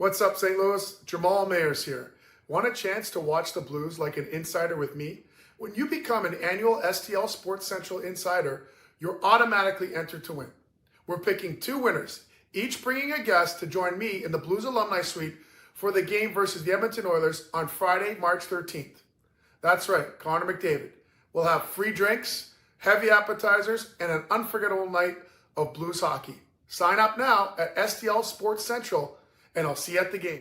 What's up, St. Louis? Jamal Mayers here. Want a chance to watch the Blues like an insider with me? When you become an annual STL Sports Central Insider, you're automatically entered to win. We're picking 2 winners, each bringing a guest to join me in the Blues Alumni Suite for the game versus the Edmonton Oilers on Friday, March 13th. That's right, Connor McDavid. We'll have free drinks, heavy appetizers, and an unforgettable night of Blues hockey. Sign up now at STL Sports Central, and I'll see you at the game.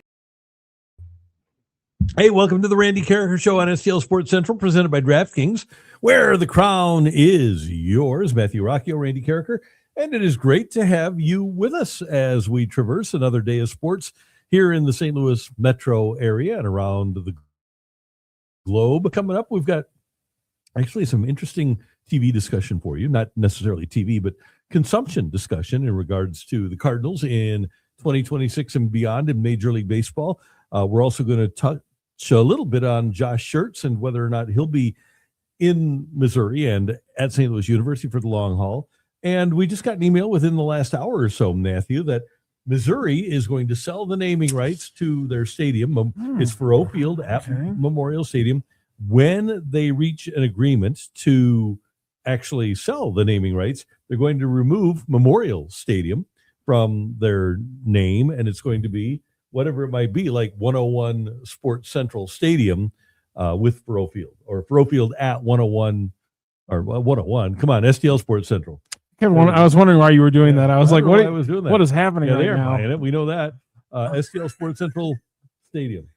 Hey, welcome to the Randy Karraker Show on STL Sports Central, presented by DraftKings, where the crown is yours. Matthew Rocchio, Randy Karraker, and it is great to have you with us as we traverse another day of sports here in the St. Louis metro area and around the globe. Coming up, we've got actually some interesting TV discussion for you, not necessarily TV, but consumption discussion in regards to the Cardinals in 2026 and beyond in Major League Baseball. We're also going to touch a little bit on Josh Schertz and whether or not he'll be in Missouri and at St. Louis University for the long haul. And we just got an email within the last hour or so, Matthew, that Missouri is going to sell the naming rights to their stadium. It's Faurot Field at Memorial Stadium. When they reach an agreement to actually sell the naming rights, they're going to remove Memorial Stadium from their name, and it's going to be whatever it might be, like 101 Sports Central Stadium with Faurot Field, or Faurot Field at 101 or 101. Come on, STL Sports Central. Kevin, I was wondering why you were doing that. I was like, what is happening right now? Buying it. We know that. STL Sports Central Stadium.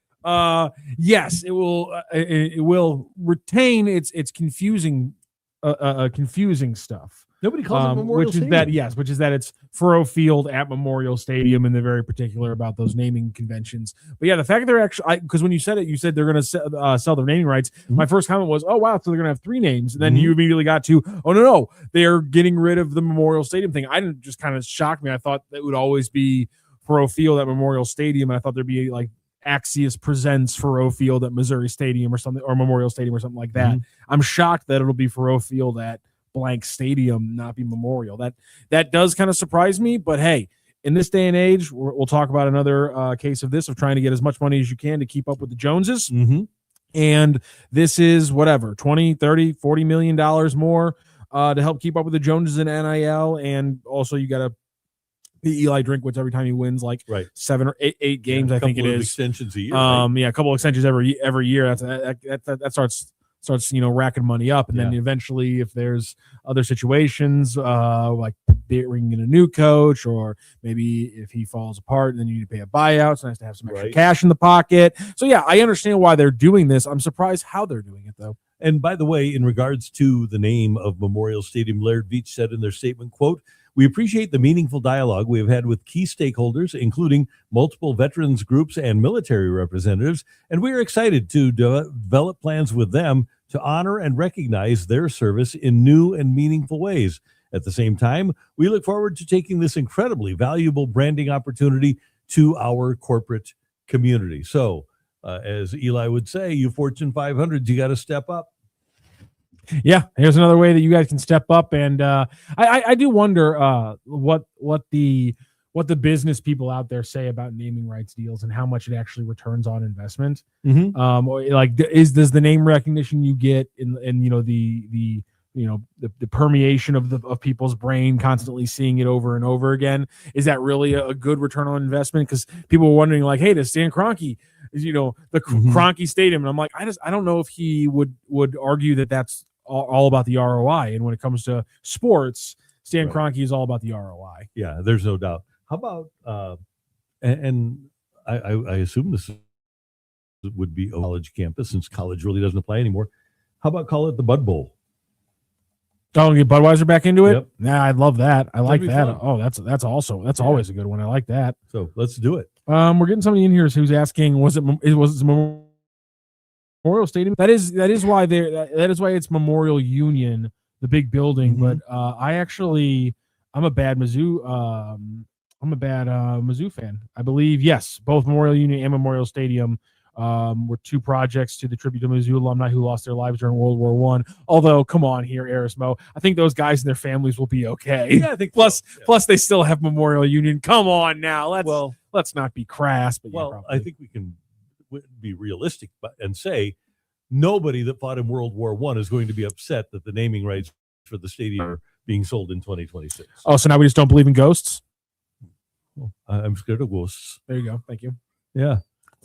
Yes, it will retain its confusing confusing stuff. Nobody calls it Memorial Stadium. Which is that it's Faurot Field at Memorial Stadium, and they're very particular about those naming conventions. But yeah, the fact that they're actually, because when you said it, you said they're going to sell their naming rights. Mm-hmm. My first comment was, oh, wow, so they're going to have 3 names. And then you immediately got to, oh, no, they're getting rid of the Memorial Stadium thing. I didn't, just kind of shocked me. I thought that would always be Faurot Field at Memorial Stadium. And I thought there'd be like Axios presents Faurot Field at Missouri Stadium or something, or Memorial Stadium or something like that. Mm-hmm. I'm shocked that it'll be Faurot Field at blank stadium, not be Memorial. That does kind of surprise me, but hey, in this day and age, we'll talk about another case of this, of trying to get as much money as you can to keep up with the Joneses. Mm-hmm. And this is whatever, 20, 30, $40 million more to help keep up with the Joneses in NIL. And also you got to pay Eli Drinkwitz every time he wins, like 7 or 8 games. I think it is extensions a year. Yeah, a couple of extensions every year. That starts racking money up, and then eventually, if there's other situations like bringing in a new coach, or maybe if he falls apart, then you need to pay a buyout. It's nice to have some extra cash in the pocket. So yeah, I understand why they're doing this. I'm surprised how they're doing it, though. And by the way, in regards to the name of Memorial Stadium, Laird Veach said in their statement, quote, "We appreciate the meaningful dialogue we have had with key stakeholders, including multiple veterans groups and military representatives, and we are excited to develop plans with them to honor and recognize their service in new and meaningful ways. At the same time, we look forward to taking this incredibly valuable branding opportunity to our corporate community." So, as Eli would say, you Fortune 500s, you got to step up. Yeah, here's another way that you guys can step up. And I do wonder what the business people out there say about naming rights deals and how much it actually returns on investment. Mm-hmm. Does the name recognition you get in the permeation of people's brain, constantly seeing it over and over again, is that really a good return on investment? Because people were wondering, like, hey, does Stan Kroenke, the Kroenke Stadium? And I'm like, I don't know if he would argue that that's all about the ROI. And when it comes to sports, Stan Kroenke is all about the ROI. Yeah, there's no doubt. How about and I assume this would be a college campus, since college really doesn't apply anymore. How about call it the Bud Bowl? Oh, get Budweiser back into it? Yep. Nah, I'd love that. I like that. Fun. Oh, that's always a good one. I like that. So let's do it. We're getting somebody in here who's asking, was it Memorial Stadium? That is why it's Memorial Union, the big building. Mm-hmm. But I'm a bad Mizzou fan. I believe, yes, both Memorial Union and Memorial Stadium were 2 projects to the tribute to Mizzou alumni who lost their lives during World War I. Although, come on here, Arismo. I think those guys and their families will be okay. Yeah, I think plus they still have Memorial Union. Come on now. Let's let's not be crass. But Well, yeah, I think we can be realistic and say nobody that fought in World War I is going to be upset that the naming rights for the stadium are being sold in 2026. Oh, so now we just don't believe in ghosts? Well, I'm scared of ghosts. There you go. Thank you. Yeah.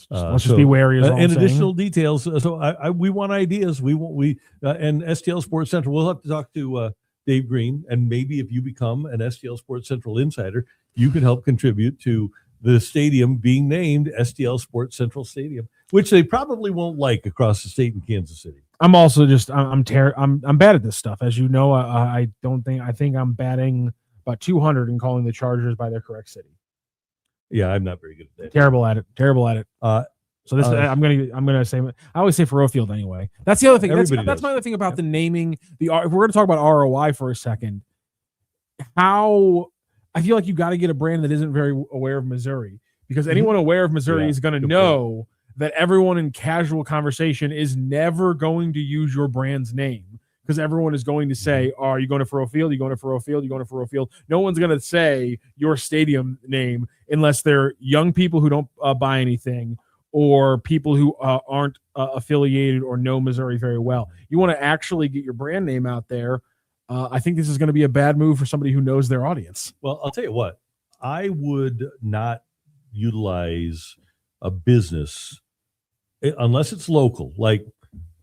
Let's just be wary. And additional details. So we want ideas. And STL Sports Central. We'll have to talk to Dave Green, and maybe if you become an STL Sports Central insider, you can help contribute to the stadium being named STL Sports Central Stadium, which they probably won't like across the state in Kansas City. I'm also just I'm bad at this stuff, as you know. I think I'm batting about 200 in calling the Chargers by their correct city. Yeah, I'm not very good at that. Terrible at it. So this I'm gonna say, I always say Faroe Field anyway. That's the other thing. That's my other thing about the naming. If we're gonna talk about ROI for a second, how I feel like you got to get a brand that isn't very aware of Missouri, because anyone aware of Missouri is going to know that everyone in casual conversation is never going to use your brand's name, because everyone is going to say, "Oh, are you going to Faroe Field? Are you going to Faroe Field? Are you going to Faroe Field?" No one's going to say your stadium name unless they're young people who don't buy anything, or people who aren't affiliated or know Missouri very well. You want to actually get your brand name out there. I think this is going to be a bad move for somebody who knows their audience. Well, I'll tell you what, I would not utilize a business unless it's local. Like,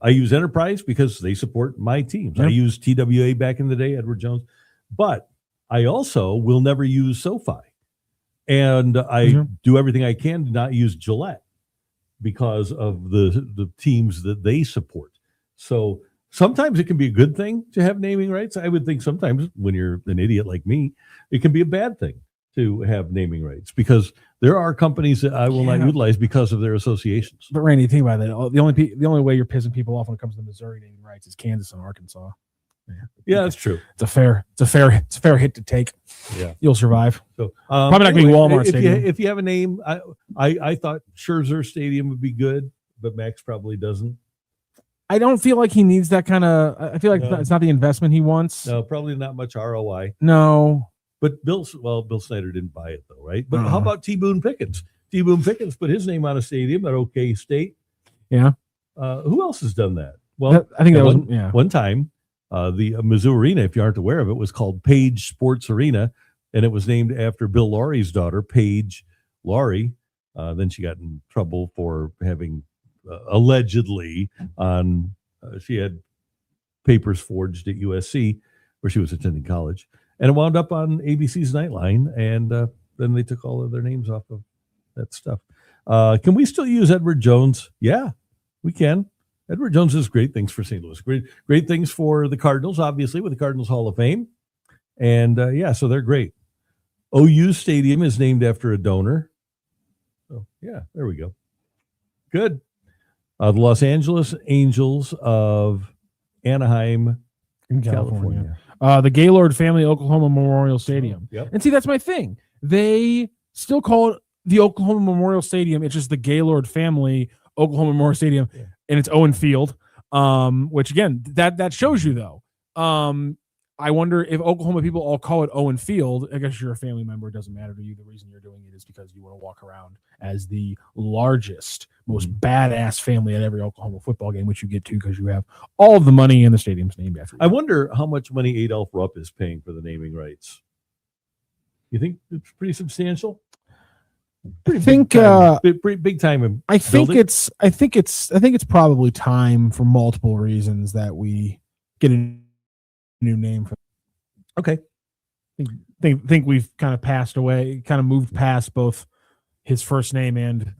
I use Enterprise because they support my teams. Yep. I used TWA back in the day, Edward Jones, but I also will never use SoFi. And I do everything I can to not use Gillette because of the teams that they support. So sometimes it can be a good thing to have naming rights. I would think sometimes when you're an idiot like me, it can be a bad thing to have naming rights, because there are companies that I will not utilize because of their associations. But Randy, think about that. The only way you're pissing people off when it comes to Missouri naming rights is Kansas and Arkansas. Yeah, that's true. It's a fair hit to take. Yeah, you'll survive. So probably not going to be Walmart Stadium. If you have a name, I thought Scherzer Stadium would be good, but Max probably doesn't. I don't feel like he needs that kind of. I feel like it's not the investment he wants. No, probably not much ROI. No, but Bill Snyder didn't buy it though, right? But how about T. Boone Pickens? T. Boone Pickens put his name on a stadium at OK State. Yeah. Who else has done that? Well, I think that was one time. The Mizzou Arena, if you aren't aware of it, was called Page Sports Arena, and it was named after Bill Laurie's daughter, Paige Laurie. Then she got in trouble for having allegedly she had papers forged at USC, where she was attending college, and it wound up on ABC's Nightline, and then they took all of their names off of that stuff. Can we still use Edward Jones? Yeah, we can. Edward Jones does great things for St. Louis. Great things for the Cardinals, obviously, with the Cardinals Hall of Fame. And, so they're great. OU Stadium is named after a donor. So, yeah, there we go. Good. The Los Angeles Angels of Anaheim, in California. The Gaylord family Oklahoma Memorial Stadium. Yep. And see, that's my thing. They still call it the Oklahoma Memorial Stadium. It's just the Gaylord family Oklahoma Memorial Stadium. Yeah. And it's Owen Field, which again, that shows you though. I wonder if Oklahoma people all call it Owen Field. I guess you're a family member. It doesn't matter to you. The reason you're doing it is because you want to walk around as the largest, most badass family at every Oklahoma football game, which you get to because you have all of the money in the stadium's named after you. I wonder how much money Adolph Rupp is paying for the naming rights. You think it's pretty substantial? I think big time. I think it's probably time for multiple reasons that we get a new name for. Okay. Think we've kind of moved past both his first name and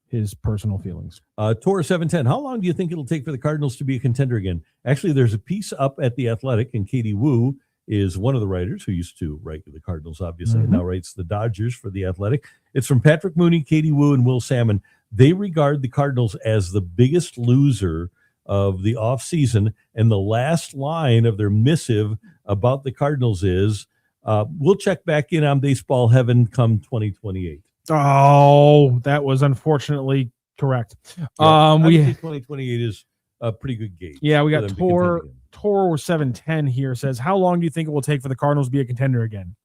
his personal feelings. Tor 710. How long do you think it'll take for the Cardinals to be a contender again? Actually, there's a piece up at The Athletic, and Katie Wu is one of the writers who used to write the Cardinals, obviously, and now writes the Dodgers for The Athletic. It's from Patrick Mooney, Katie Wu, and Will Salmon. They regard the Cardinals as the biggest loser of the offseason, and the last line of their missive about the Cardinals is, we'll check back in on baseball heaven come 2028. Oh, that was unfortunately correct. Yeah, 2028 is a pretty good gauge. Yeah, we got Tor 710 here says, how long do you think it will take for the Cardinals to be a contender again?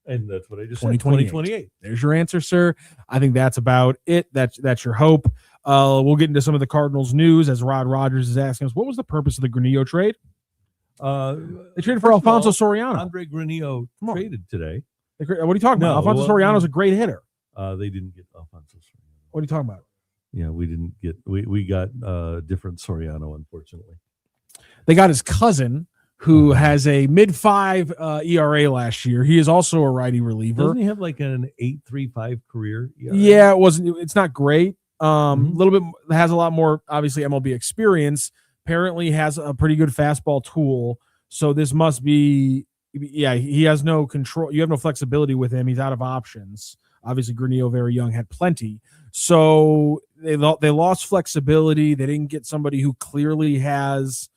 And that's what I just said. 2028. There's your answer, sir. I think that's about it. That's your hope. We'll get into some of the Cardinals news as Rod Rogers is asking us, what was the purpose of the Granillo trade? They traded for Alfonso Soriano. Andre Granillo traded today. What are you talking about? Alfonso Soriano's a great hitter. They didn't get Alfonso Soriano. What are you talking about? Yeah, we didn't get we got different Soriano, unfortunately. They got his cousin, who has a mid-5 ERA last year. He is also a righty reliever. Doesn't he have like an 8.35 career ERA? Yeah, it's not great. A little bit, has a lot more, obviously, MLB experience. Apparently has a pretty good fastball tool. So this must be, he has no control. You have no flexibility with him. He's out of options. Obviously, Granillo, very young, had plenty. So they lost flexibility. They didn't get somebody who clearly has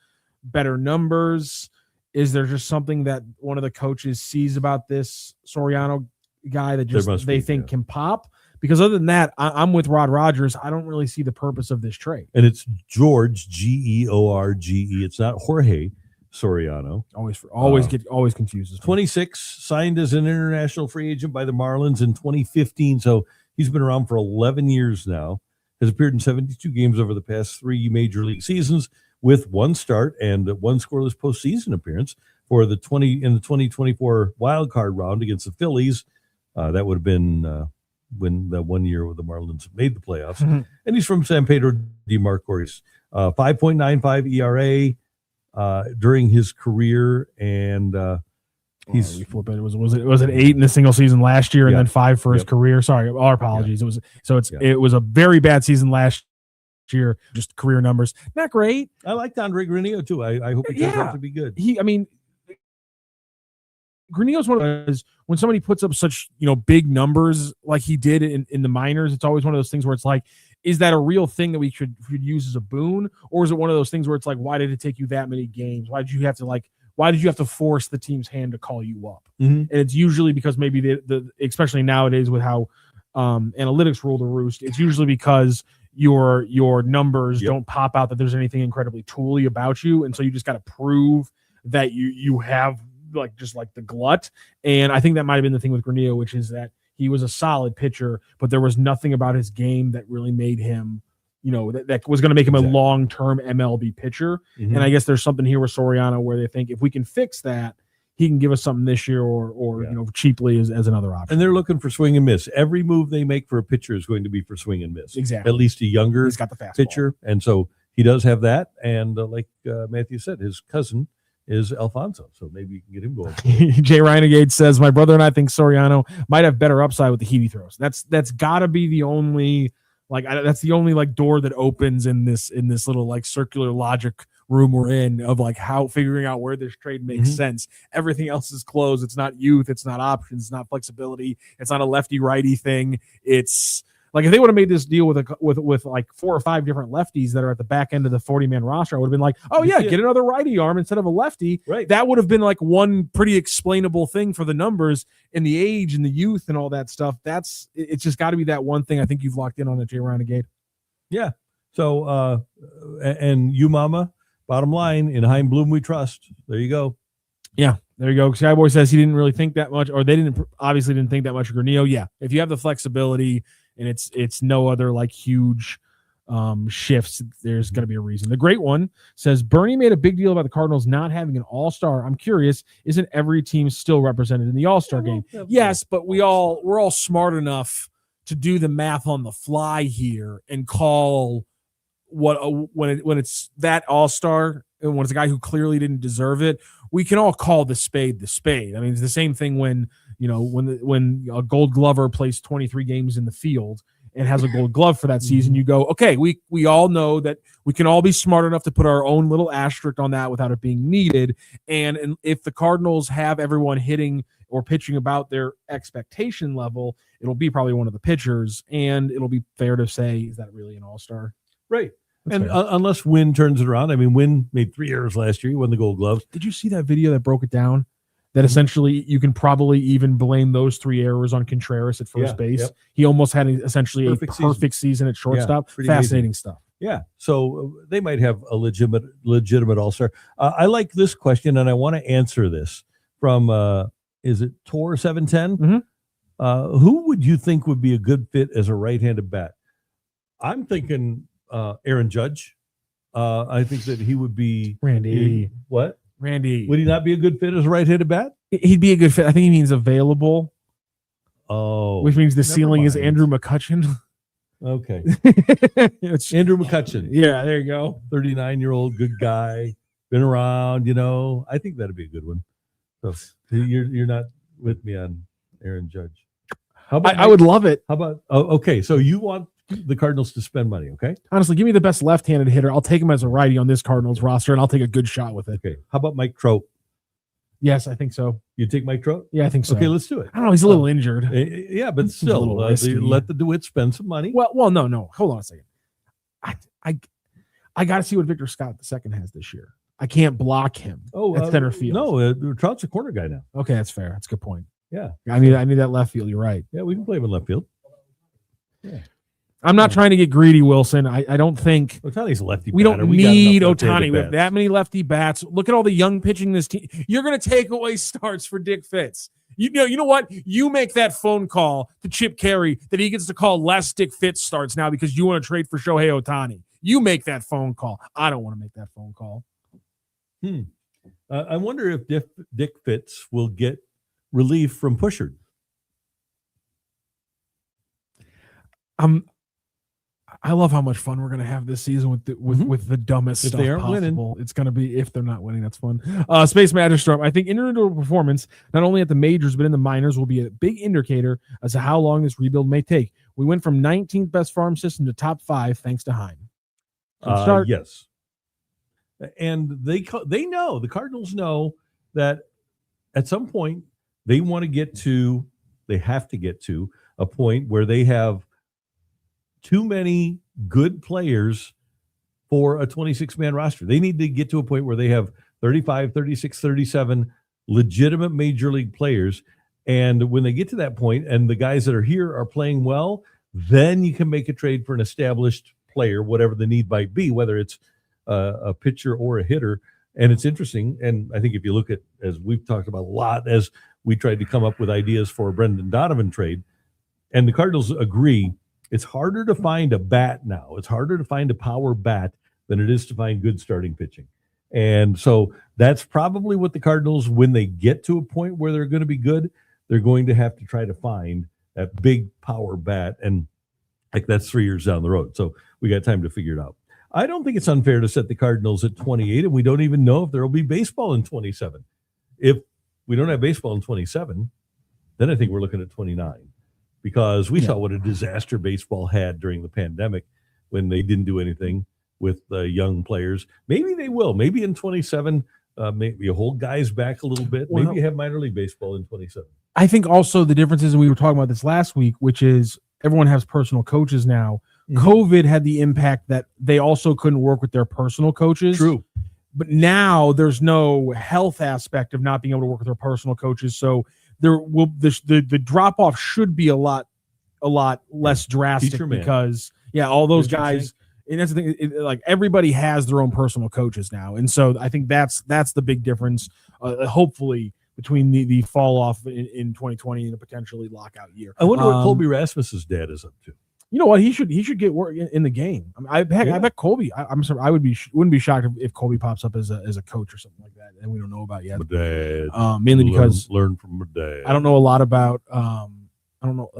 better numbers. Is there just something that one of the coaches sees about this Soriano guy that just they think can pop? Because other than that, I'm with Rod Rogers. I don't really see the purpose of this trade. And it's George, George. It's not Jorge Soriano. Always confuses me. 26, signed as an international free agent by the Marlins in 2015. So he's been around for 11 years now. Has appeared in 72 games over the past 3 major league seasons, with 1 start and 1 scoreless postseason appearance for the 2024 wild card round against the Phillies. That would have been when the 1 year where the Marlins made the playoffs. And he's from San Pedro de Macorís. 5.95 ERA during his career, and he's we flip it. Was it 8 in a single season last year and then 5 for his career? Sorry, our apologies. It was a very bad season last year. Just career numbers, not great. I liked Andre Granillo too. I hope it turns out to be good. Granillo's one of those, when somebody puts up such big numbers like he did in the minors, it's always one of those things where it's like, is that a real thing that we should use as a boon, or is it one of those things where it's like, why did it take you that many games? Why did you have to force the team's hand to call you up? And it's usually because maybe the especially nowadays with how analytics rule the roost, it's usually because your numbers don't pop out that there's anything incredibly tooly about you, and so you just got to prove that you have just the glut. And I think that might have been the thing with Granillo, which is that he was a solid pitcher, but there was nothing about his game that really made him, that was going to make him a long-term MLB pitcher. And I guess there's something here with Soriano where they think if we can fix that, he can give us something this year or cheaply as another option. And they're looking for swing and miss. Every move they make for a pitcher is going to be for swing and miss. Exactly. At least a younger He's got the fastball pitcher. And so he does have that. And like Matthew said, his cousin is Alfonso, so maybe you can get him going. Jay Reinegade says, my brother and I think Soriano might have better upside with the heat he throws. That's got to be the only that's the only door that opens in this little circular logic room we're in of how figuring out where this trade makes sense. Everything else is closed. It's not youth. It's not options. It's not flexibility. It's not a lefty righty thing. It's if they would have made this deal with 4 or 5 different lefties that are at the back end of the 40-man roster, I would have been like, oh yeah, get another righty arm instead of a lefty. Right. That would have been one pretty explainable thing for the numbers and the age and the youth and all that stuff. It's just got to be that one thing I think you've locked in on at Jay Renegade. Yeah. So and you, Mama, bottom line, in Heim Bloom we trust. There you go. Yeah. There you go. Skyboy says he didn't really think that much, or they obviously didn't think that much of Granillo. Yeah. If you have the flexibility and it's no other huge shifts, there's going to be a reason. The great one says Bernie made a big deal about the Cardinals not having an all-star. I'm curious, isn't every team still represented in the all-star game? Yes, but we're all smart enough to do the math on the fly here and call when it's that all-star and when it's a guy who clearly didn't deserve it. We can all call the spade the spade. I mean, it's the same thing when a Gold Glover plays 23 games in the field and has a Gold Glove for that season. You go, okay, we all know that we can all be smart enough to put our own little asterisk on that without it being needed. And if the Cardinals have everyone hitting or pitching about their expectation level, it'll be probably one of the pitchers, and it'll be fair to say, is that really an all-star? Right. And unless Wynn turns it around. I mean, Wynn made 3 errors last year. He won the Gold Gloves. Did you see that video that broke it down? That essentially you can probably even blame those 3 errors on Contreras at first base. Yep. He almost had essentially a perfect season at shortstop. Fascinating stuff. Yeah. So they might have a legitimate all-star. I like this question, and I want to answer this from is it Tor 710? Mhm. Who would you think would be a good fit as a right-handed bat? I'm thinking Aaron Judge. I think that he would be Randy. What? Randy. Would he not be a good fit as a right-handed bat? He'd be a good fit. I think he means available. Oh, Which means the never ceiling is mind. Andrew McCutcheon. Okay, It's Andrew McCutcheon, yeah, there you go. 39-year-old, good guy, been around. I think that'd be a good one. So you're not with me on Aaron Judge. How about I would love it. How about? Oh, okay. So you want the Cardinals to spend money? Okay. Honestly, give me the best left-handed hitter. I'll take him as a righty on this Cardinals roster, and I'll take a good shot with it. Okay. How about Mike Trout? Yes, I think so. You take Mike Trout? Yeah, I think so. Okay, let's do it. I don't know. He's a little injured. Yeah, but Seems a little still, risky. let the DeWitt spend some money. Well, no. Hold on a second. I got to see what Victor Scott II has this year. I can't block him at center field. No, Trout's a corner guy now. Okay, that's fair. That's a good point. Yeah, I need that left field. You're right. yeah, we can play him in left field. Yeah, I'm not trying to get greedy, Wilson. I don't think Otani's a lefty. we batter. don't We got need enough left-handed Ohtani with bats. that many lefty bats. Look at all the young pitching this team. You're going to take away starts for Dick Fitz. You know what? You make that phone call to Chip Carey that he gets to call less Dick Fitz starts now because you want to trade for Shohei Ohtani. You make that phone call. I don't want to make that phone call. I wonder if Dick Fitz will get relief from Pushard. I love how much fun we're going to have this season with the dumbest If stuff they aren't possible. winning. It's going to be, if they're not winning, that's fun. Space Masterstorm. I think individual performance, not only at the majors but in the minors, will be a big indicator as to how long this rebuild may take. We went from 19th best farm system to top 5 thanks to Heim. Yes, and they know, the Cardinals know that at some point they have to get to a point where they have too many good players for a 26-man roster. They need to get to a point where they have 35, 36, 37 legitimate major league players. And when they get to that point and the guys that are here are playing well, then you can make a trade for an established player, whatever the need might be, whether it's a pitcher or a hitter. And it's interesting. And I think if you look at, as we've talked about a lot, as we tried to come up with ideas for a Brendan Donovan trade, and the Cardinals agree, it's harder to find a bat now. It's harder to find a power bat than it is to find good starting pitching. And so that's probably what the Cardinals, when they get to a point where they're going to be good, they're going to have to try to find that big power bat. And like that's 3 years down the road. So we got time to figure it out. I don't think it's unfair to set the Cardinals at 28, and we don't even know if there will be baseball in 27. If we don't have baseball in 27, then I think we're looking at 29, because we saw what a disaster baseball had during the pandemic when they didn't do anything with young players. Maybe they will. Maybe in 27, maybe you hold guys back a little bit. Maybe you have minor league baseball in 27. I think also the difference is, and we were talking about this last week, which is everyone has personal coaches now. Mm-hmm. COVID had the impact that they also couldn't work with their personal coaches. True. But now there's no health aspect of not being able to work with their personal coaches. So there will the drop off should be a lot less drastic because all those guys. And that's the thing. Like everybody has their own personal coaches now, and so I think that's the big difference. Hopefully between the fall off in 2020 and a potentially lockout year. I wonder what Colby Rasmus's dad is up to. You know what? He should get work in the game. I bet Colby. I'm sorry. Wouldn't be shocked if Colby pops up as a coach or something like that, and we don't know about yet. My dad. Mainly because learn from my dad. I don't know a lot about. I don't know.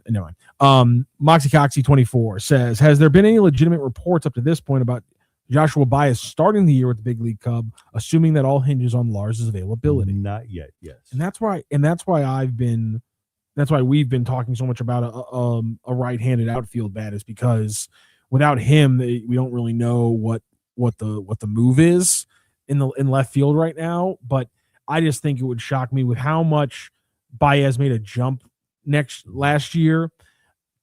Never mind. Moxie Coxie 24 says, has there been any legitimate reports up to this point about Joshua Baez starting the year with the big league Cub, assuming that all hinges on Lars's availability? Not yet. Yes. And that's why we've been talking so much about a right-handed outfield bat, is because without him, we don't really know what the move is in left field right now. But I just think it would shock me with how much Baez made a jump last year.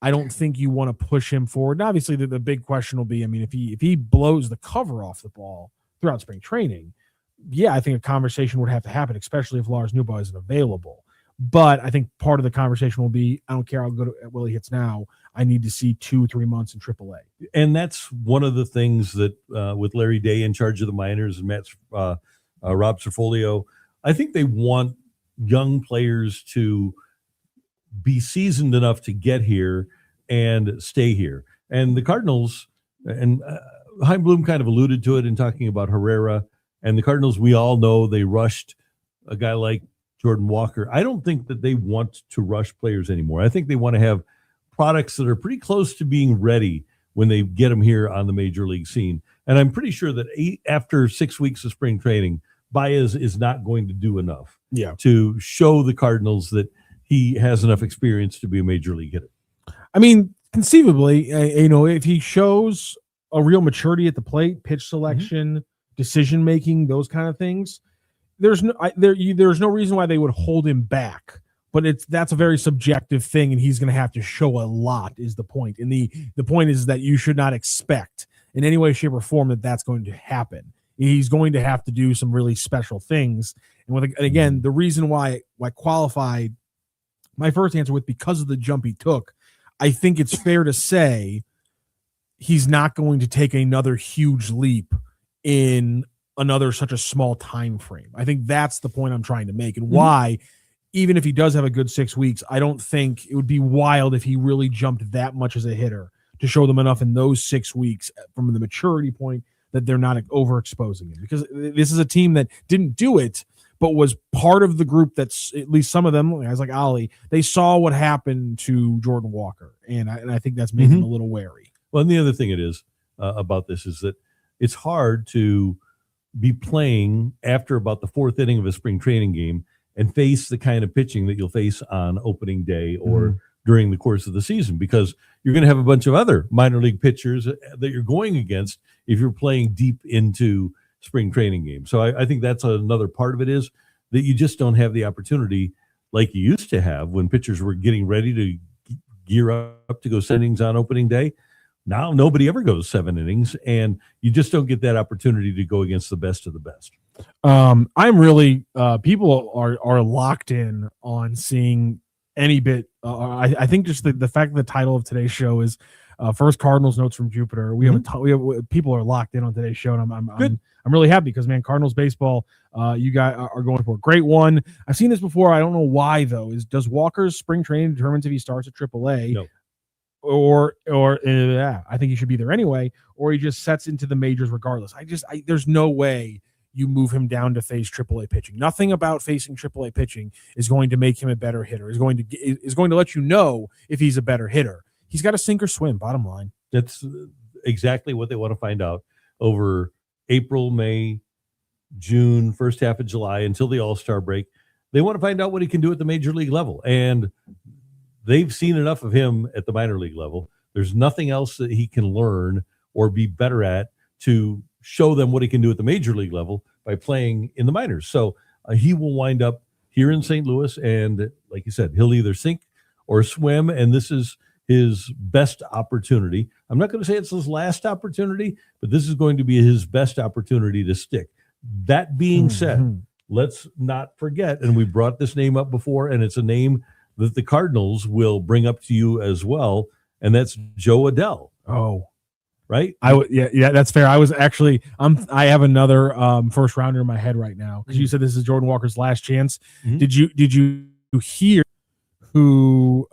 I don't think you want to push him forward. And obviously, the big question will be, I mean, if he blows the cover off the ball throughout spring training, I think a conversation would have to happen, especially if Lars Nootbaar isn't available. But I think part of the conversation will be, I don't care how good Willie hits now, I need to see 2-3 months in AAA. And that's one of the things that with Larry Day in charge of the minors and Rob Cerfolio, I think they want young players to be seasoned enough to get here and stay here. And the Cardinals, and Chaim Bloom kind of alluded to it in talking about Herrera, and the Cardinals, we all know they rushed a guy like Jordan Walker. I don't think that they want to rush players anymore. I think they want to have products that are pretty close to being ready when they get them here on the major league scene. And I'm pretty sure that after 6 weeks of spring training, Baez is not going to do enough to show the Cardinals that he has enough experience to be a major league hitter. I mean, conceivably, if he shows a real maturity at the plate, pitch selection, decision making, those kind of things, there's no reason why they would hold him back. But that's a very subjective thing, and he's going to have to show a lot. Is the point? And the point is that you should not expect in any way, shape, or form that that's going to happen. He's going to have to do some really special things. And again, the reason why I qualified my first answer with because of the jump he took, I think it's fair to say he's not going to take another huge leap in another such a small time frame. I think that's the point I'm trying to make, and why, even if he does have a good 6 weeks, I don't think it would be wild if he really jumped that much as a hitter to show them enough in those 6 weeks from the maturity point that they're not overexposing him. Because this is a team that didn't do it, but was part of the group that's, at least some of them, guys like Ollie, they saw what happened to Jordan Walker, and I think that's making him a little wary. Well, and the other thing it is about this is that it's hard to be playing after about the fourth inning of a spring training game and face the kind of pitching that you'll face on opening day or during the course of the season, because you're going to have a bunch of other minor league pitchers that you're going against if you're playing deep into spring training games. So I think that's another part of it, is that you just don't have the opportunity like you used to have when pitchers were getting ready to gear up to go 7 innings on opening day. Now nobody ever goes 7 innings, and you just don't get that opportunity to go against the best of the best. I'm really people are locked in on seeing any bit. I think just the fact that the title of today's show is First Cardinals Notes from Jupiter. We have people are locked in on today's show, and I'm really happy because, man, Cardinals baseball, you guys are going for a great one. I've seen this before. I don't know why though. Does Walker's spring training determines if he starts at AAA? No. Or I think he should be there anyway, or he just sets into the majors regardless. There's no way you move him down to face AAA pitching. Nothing about facing AAA pitching is going to make him a better hitter. Is going to let you know if he's a better hitter. He's got to sink or swim. Bottom line. That's exactly what they want to find out over April, May, June, first half of July until the All-Star break. They want to find out what he can do at the major league level, and they've seen enough of him at the minor league level. There's nothing else that he can learn or be better at to show them what he can do at the major league level by playing in the minors. So he will wind up here in St. Louis, and like you said, he'll either sink or swim, and this is his best opportunity. I'm not going to say it's his last opportunity, but this is going to be his best opportunity to stick. That being said, let's not forget, and we brought this name up before, and it's a name that the Cardinals will bring up to you as well, and that's Joe Adell. Oh, right? Yeah, that's fair. I was actually, I have another first rounder in my head right now because you said this is Jordan Walker's last chance. Did you hear who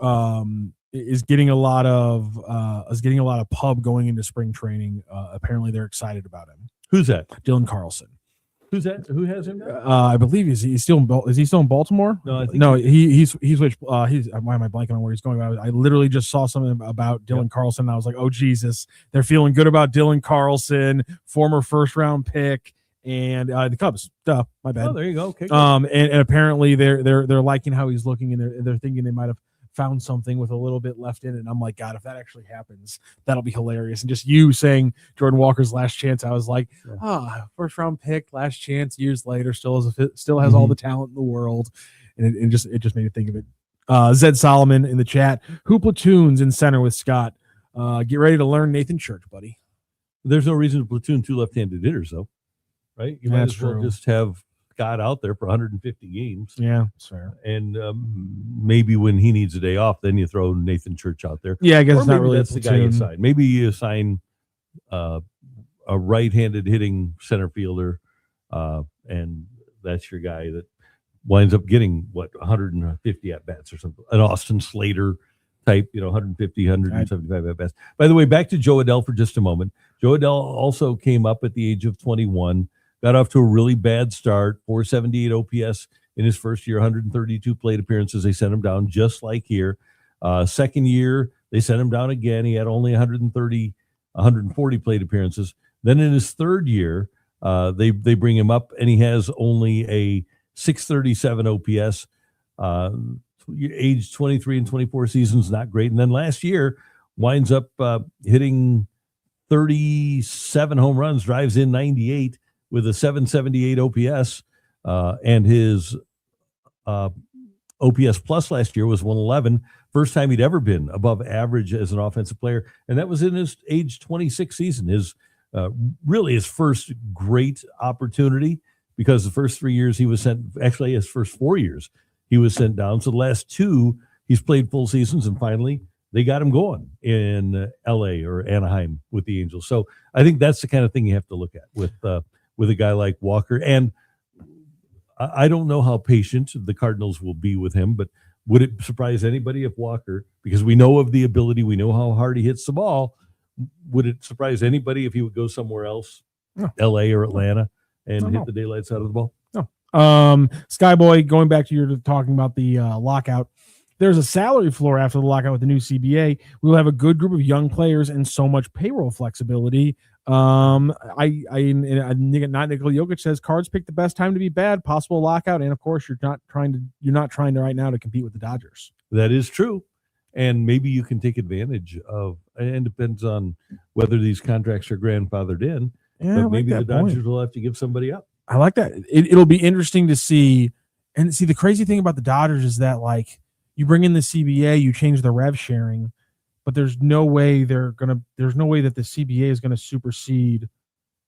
is getting a lot of pub going into spring training? Apparently, they're excited about him. Who's that? Dylan Carlson. Who's that? Who has him now? I believe he's still in Baltimore? No, I think he's switched. Why am I blanking on where he's going? I literally just saw something about Dylan Carlson. And I was like, oh Jesus, they're feeling good about Dylan Carlson, former first round pick, and the Cubs. Duh, my bad. Oh, there you go. Okay. And apparently they're liking how he's looking, and they're thinking they might have found something with a little bit left in it. And I'm like, God, if that actually happens, that'll be hilarious. And just you saying Jordan Walker's last chance, I was like, first round pick, last chance, years later, still has all the talent in the world. And it just made me think of it. Zed Solomon in the chat, who platoons in center with Scott? Get ready to learn Nathan Church, buddy. There's no reason to platoon 2 left-handed hitters, though, right? You might as well just have Scott out there for 150 games. Yeah, that's fair. And maybe when he needs a day off, then you throw Nathan Church out there. Yeah, I guess it's not really that's the guy you sign. Maybe you assign a right-handed hitting center fielder, and that's your guy that winds up getting 150 at bats or something, an Austin Slater type, 150, 175 at bats. By the way, back to Joe Adell for just a moment. Joe Adell also came up at the age of 21, got off to a really bad start, 478 OPS in his first year, 132 plate appearances. They sent him down just like here. Second year, they sent him down again. He had only 140 plate appearances. Then in his third year, they bring him up, and he has only a 637 OPS. Age 23 and 24 seasons, not great. And then last year winds up hitting 37 home runs, drives in 98 with a 778 OPS. And his OPS plus last year was 111. First time he'd ever been above average as an offensive player. And that was in his age 26 season. Really his first great opportunity, because the first 3 years he was actually his first 4 years, he was sent down. So the last two, he's played full seasons, and finally they got him going in L.A. or Anaheim with the Angels. So I think that's the kind of thing you have to look at with a guy like Walker. And I don't know how patient the Cardinals will be with him, but would it surprise anybody if Walker, because we know of the ability, we know how hard he hits the ball, would it surprise anybody if he would go somewhere else, L.A. or Atlanta, and hit the daylights out of the ball? No. Skyboy, going back to your talking about the lockout, there's a salary floor after the lockout with the new CBA. We will have a good group of young players and so much payroll flexibility. Not Nikola Jokic says Cards picked the best time to be bad, possible lockout, and of course you're not trying to right now to compete with the Dodgers. That is true. And maybe you can take advantage of, and it depends on whether these contracts are grandfathered in. Yeah, but maybe the Dodgers will have to give somebody up. I like that. It'll be interesting to see. And see, the crazy thing about the Dodgers is that, like, you bring in the CBA, you change the rev sharing, but there's no way that the CBA is going to supersede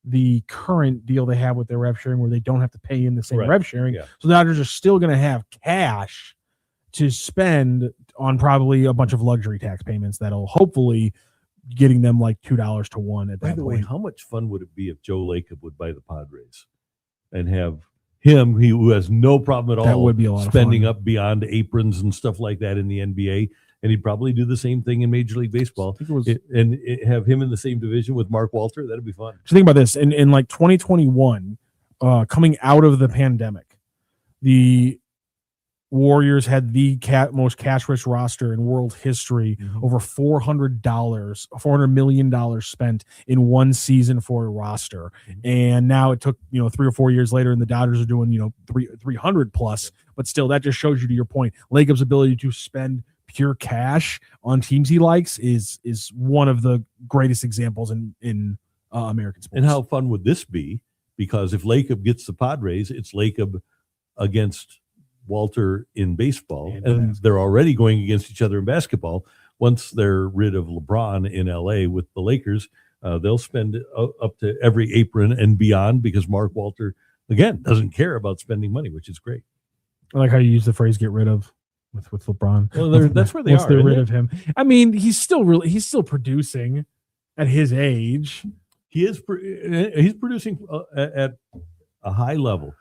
the current deal they have with their rev sharing, where they don't have to pay in the same rev sharing. Yeah. So the Dodgers are still going to have cash to spend on probably a bunch of luxury tax payments that'll hopefully getting them like $2 to $1 at that point. By the way, how much fun would it be if Joe Lacob would buy the Padres and have him, who has no problem at all, that would be a lot spending of fun. up beyond aprons and stuff like that in the NBA, and he'd probably do the same thing in Major League Baseball, and have him in the same division with Mark Walter. That'd be fun. So think about this: in like 2021, coming out of the pandemic, the Warriors had the most cash-rich roster in world history. Over $400 million spent in one season for a roster, and now it took 3 or 4 years later, and the Dodgers are doing 300 plus. But still, that just shows you, to your point, Lacob's ability to spend pure cash on teams he likes is one of the greatest examples in American sports. And how fun would this be? Because if Lacob gets the Padres, it's Lacob against Walter in baseball, and they're already going against each other in basketball. Once they're rid of LeBron in LA with the Lakers, they'll spend up to every apron and beyond, because Mark Walter, again, doesn't care about spending money, which is great. I like how you use the phrase "get rid of" with LeBron. Well, that's where they once are. They're rid of him. I mean, he's still producing at his age. He's producing at a high level.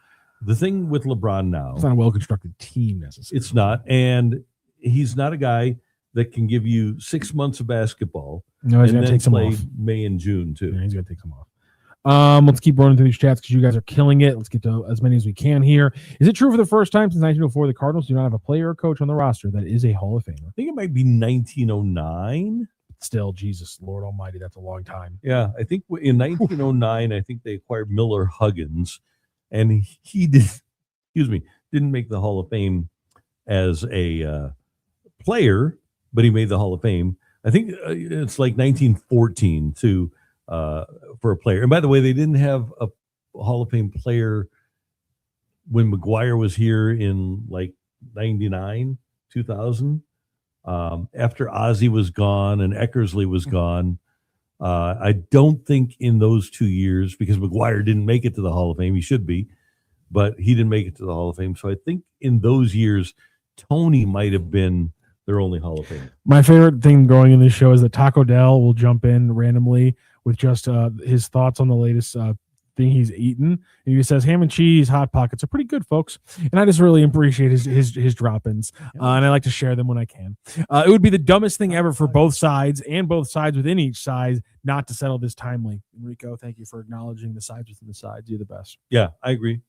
The thing with LeBron now, it's not a well-constructed team necessarily. It's not, and he's not a guy that can give you 6 months of basketball. No, he's going to take some play off. May and June too. Yeah, he's going to take some off. Let's keep running through these chats because you guys are killing it. Let's get to as many as we can here. Is it true for the first time since 1904 the Cardinals do not have a player or coach on the roster that is a Hall of Famer? I think it might be 1909. Still, Jesus, Lord Almighty, that's a long time. Yeah, I think in 1909, I think they acquired Miller Huggins, and he didn't make the Hall of Fame as a player, but he made the Hall of Fame. I think it's like 1914 for a player. And by the way, they didn't have a Hall of Fame player when McGuire was here in like 99, 2000. After Ozzie was gone and Eckersley was gone, I don't think in those 2 years, because McGuire didn't make it to the Hall of Fame. He should be, but he didn't make it to the Hall of Fame. So I think in those years, Tony might have been their only Hall of Fame. My favorite thing going in this show is that Taco Dell will jump in randomly with just his thoughts on the latest thing he's eaten, and he says ham and cheese hot pockets are pretty good, folks. And I just really appreciate his drop-ins, and I like to share them when I can. It would be the dumbest thing ever for both sides and both sides within each side not to settle this timely. Enrico, thank you for acknowledging the sides within the sides. You're the best. Yeah, I agree.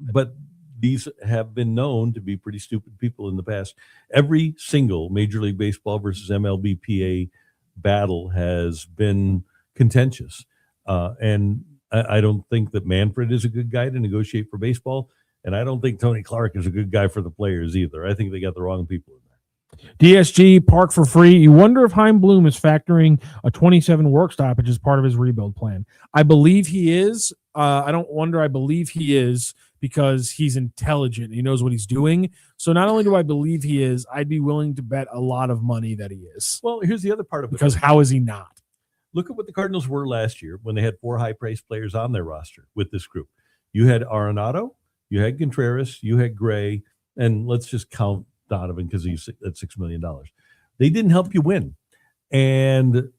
But these have been known to be pretty stupid people in the past. Every single Major League Baseball versus MLB-PA battle has been contentious, and I don't think that Manfred is a good guy to negotiate for baseball, and I don't think Tony Clark is a good guy for the players either. I think they got the wrong people in there. DSG, park for free. You wonder if Chaim Bloom is factoring a 27 work stoppage as part of his rebuild plan. I believe he is. I don't wonder. I believe he is because he's intelligent. He knows what he's doing. So not only do I believe he is, I'd be willing to bet a lot of money that he is. Well, here's the other part of it. Because how is he not? Look at what the Cardinals were last year when they had 4 high-priced players on their roster with this group. You had Arenado, you had Contreras, you had Gray, and let's just count Donovan because he's at $6 million. They didn't help you win. And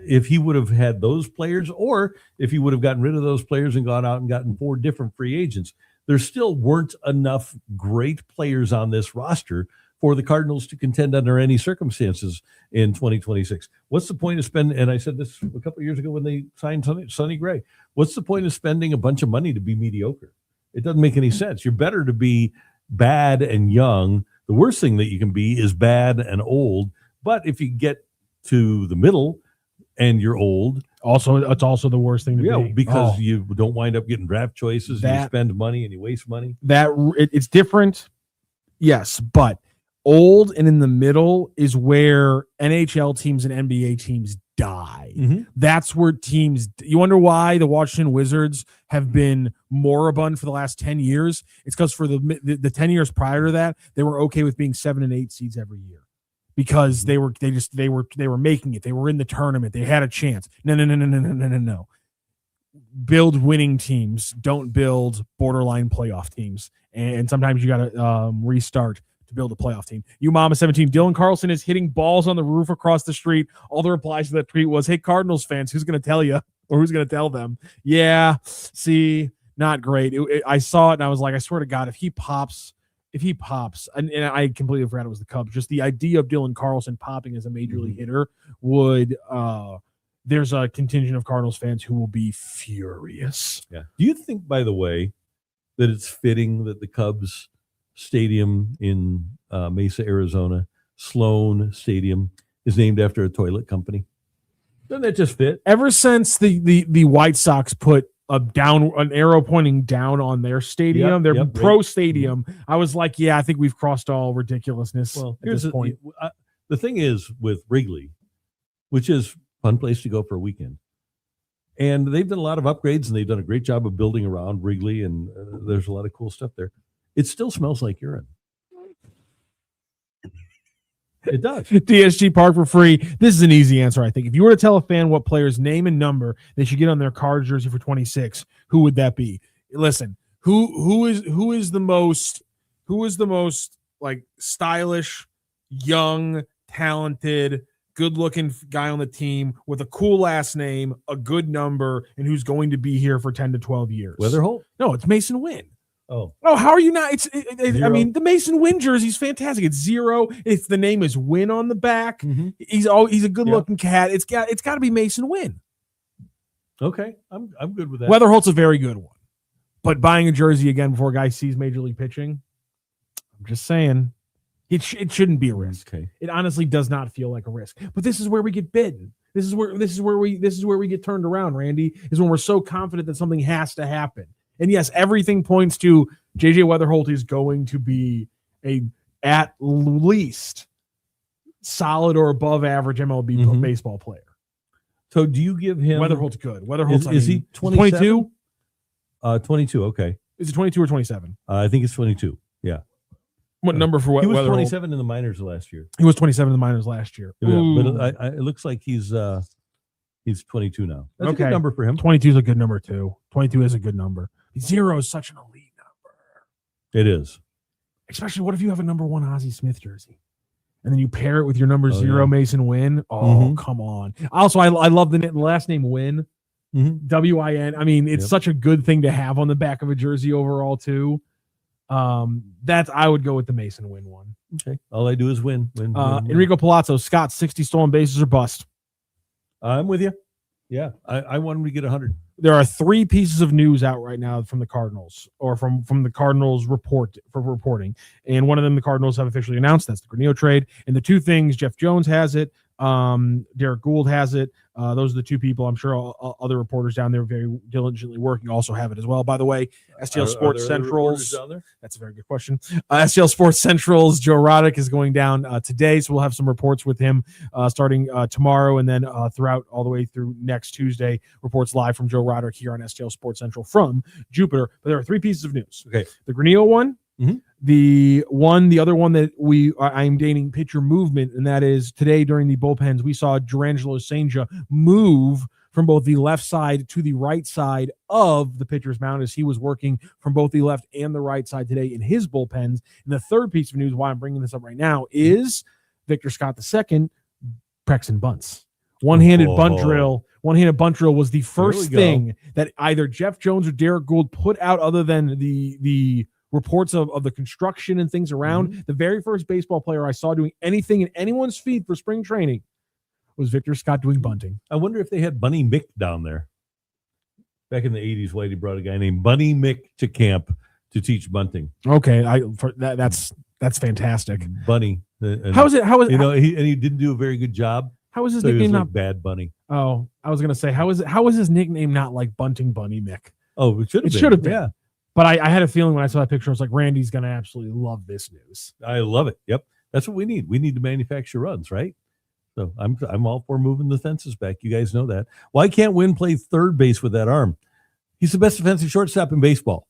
if he would have had those players, or if he would have gotten rid of those players and gone out and gotten 4 different free agents, there still weren't enough great players on this roster for the Cardinals to contend under any circumstances in 2026. What's the point of spending, and I said this a couple of years ago when they signed Sonny Gray, what's the point of spending a bunch of money to be mediocre? It doesn't make any sense. You're better to be bad and young. The worst thing that you can be is bad and old. But if you get to the middle and you're old, it's also the worst thing to be. Because you don't wind up getting draft choices, and you spend money and you waste money. It's different, yes, but old and in the middle is where NHL teams and NBA teams die. Mm-hmm. That's where teams. You wonder why the Washington Wizards have been moribund for the last 10 years? It's because for the 10 years prior to that, they were okay with being 7 and 8 seeds every year. Because they were making it. They were in the tournament. They had a chance. No. Build winning teams. Don't build borderline playoff teams. And sometimes you got to restart to build a playoff team. You Mama 17. Dylan Carlson is hitting balls on the roof across the street. All the replies to that tweet was, "Hey Cardinals fans, who's going to tell you or who's going to tell them?" Yeah, see, not great. I saw it and I was like, I swear to God, if he pops, and I completely forgot it was the Cubs, just the idea of Dylan Carlson popping as a major league hitter would, there's a contingent of Cardinals fans who will be furious. Yeah. Do you think, by the way, that it's fitting that the Cubs stadium in Mesa, Arizona, Sloan Stadium, is named after a toilet company? Doesn't that just fit? Ever since the White Sox put an arrow pointing down on their stadium, pro stadium, I was like, yeah, I think we've crossed all ridiculousness. Well, at this point. The thing is with Wrigley, which is a fun place to go for a weekend, and they've done a lot of upgrades and they've done a great job of building around Wrigley, and there's a lot of cool stuff there. It still smells like urine. It does. DSG Park for free. This is an easy answer, I think. If you were to tell a fan what player's name and number they should get on their card jersey for 26, who would that be? Listen, who is the most like stylish, young, talented, good-looking guy on the team with a cool last name, a good number, and who's going to be here for 10 to 12 years? Weatherholt? No, it's Mason Wynn. Oh, how are you not? I mean, the Mason Wynn jersey is fantastic. It's 0. It's the name is Wynn on the back. Mm-hmm. He's a good looking cat. It's got to be Mason Wynn. Okay, I'm good with that. Weatherholt's a very good one, but buying a jersey again before a guy sees major league pitching, I'm just saying, it shouldn't be a risk. Okay. It honestly does not feel like a risk. But this is where we get bitten. This is where we get turned around. Randy, is when we're so confident that something has to happen. And yes, everything points to JJ Weatherholt is going to be a at least solid or above average MLB baseball player. So do you give him Weatherholt's good? Weatherholt's is he 22? 22, okay. Is it 22 or 27? I think it's 22. Yeah. What number for what? He was Weatherholt? 27 in the minors last year. He was 27 in the minors last year. Yeah, but it looks like he's 22 now. That's a good number for him. 22 is a good number too. 22 is a good number. 0 is such an elite number. It is. Especially what if you have a number 1 Ozzie Smith jersey and then you pair it with your number 0 Mason Wynn? Oh, come on. Also, I love the last name Wynn. WIN. I mean, it's such a good thing to have on the back of a jersey overall too. That's I would go with the Mason win one. Okay. All I do is win. Enrico Palazzo, Scott, 60 stolen bases or bust. I'm with you. Yeah. I want him to get 100. There are 3 pieces of news out right now from the Cardinals, or from the Cardinals reporting. And one of them, the Cardinals have officially announced, that's the Granillo trade. And the 2 things, Jeff Jones has it. Derek Gould has it. Those are the 2 people. I'm sure other reporters down there very diligently working also have it as well. By the way, STL Sports Central's, that's a very good question. STL Sports Central's Joe Roddick is going down today, so we'll have some reports with him starting tomorrow, and then throughout all the way through next Tuesday. Reports live from Joe Roddick here on STL Sports Central from Jupiter. But there are 3 pieces of news. Okay, the Granillo one. The other one that I'm dating pitcher movement, and that is today during the bullpens, we saw Durangelo Sanger move from both the left side to the right side of the pitcher's mound as he was working from both the left and the right side today in his bullpens. And the third piece of news, why I'm bringing this up right now, is Victor Scott II Prexen bunts. One-handed bunt drill. One-handed bunt drill was the first thing that either Jeff Jones or Derek Gould put out, other than the reports of the construction and things around. The very first baseball player I saw doing anything in anyone's feet for spring training was Victor Scott doing bunting. I wonder if they had Bunny Mick down there. Back in the 80s, Whitey brought a guy named Bunny Mick to camp to teach bunting. Okay, that's fantastic. Bunny. How is he didn't do a very good job. How is his nickname not Bad Bunny? Oh, I was gonna say, how is his nickname not like Bunting Bunny Mick? Oh, it should have been. Yeah. But I had a feeling when I saw that picture, I was like, Randy's going to absolutely love this news. I love it. Yep. That's what we need. We need to manufacture runs, right? So I'm all for moving the fences back. You guys know that. Why can't Wynn play third base with that arm? He's the best defensive shortstop in baseball.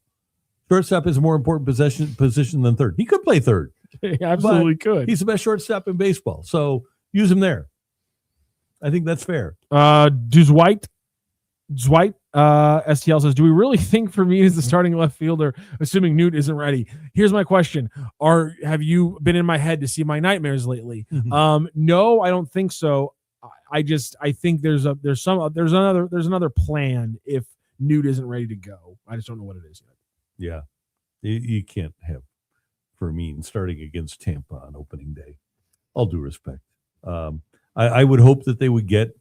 Shortstop is a more important position than third. He could play third. He absolutely could. He's the best shortstop in baseball. So use him there. I think that's fair. Dwight STL says, do we really think Fermin is the starting left fielder, assuming Newt isn't ready? Here's my question. Have you been in my head to see my nightmares lately? No, I don't think so. I think there's another plan if Newt isn't ready to go. I just don't know what it is yet. Yeah. You can't have Fermin starting against Tampa on opening day. All due respect. I would hope that they would get,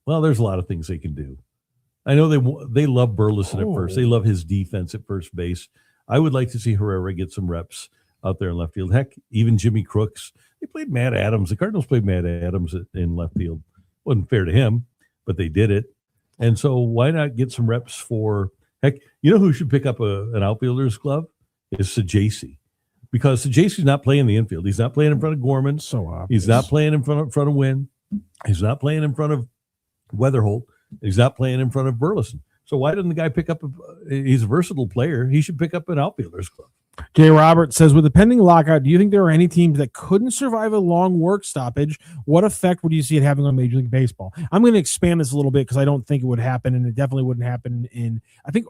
well, there's a lot of things they can do. I know they love Burleson at first. They love his defense at first base. I would like to see Karraker get some reps out there in left field. Heck, even Jimmy Crooks. They played Matt Adams. The Cardinals played Matt Adams in left field. Wasn't fair to him, but they did it. And so why not get some reps for, heck, you know who should pick up an outfielder's glove? Is Sajaci. Because Sajaci's not playing the infield. He's not playing in front of Gorman. So obvious. He's not playing in front of Wynn. He's not playing in front of Weatherholt. He's not playing in front of Burleson. So why doesn't the guy pick up he's a versatile player. He should pick up an outfielder's glove. Jay Robert says, with the pending lockout, do you think there are any teams that couldn't survive a long work stoppage? What effect would you see it having on Major League Baseball? I'm going to expand this a little bit because I don't think it would happen, and it definitely wouldn't happen I think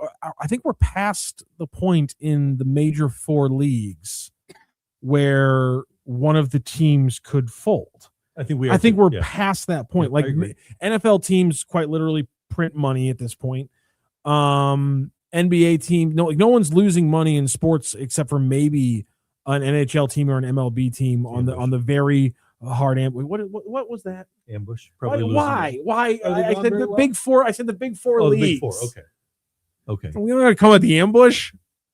we're past the point in the major 4 leagues where one of the teams could fold. I think we're past that point. Like NFL teams quite literally print money at this point. NBA team, no one's losing money in sports except for maybe an NHL team or an MLB team on the very hard ambush. What was that? Ambush. Probably why? I said the big 4. I said the big 4 leagues. The big 4. Okay. We don't got to come at the ambush.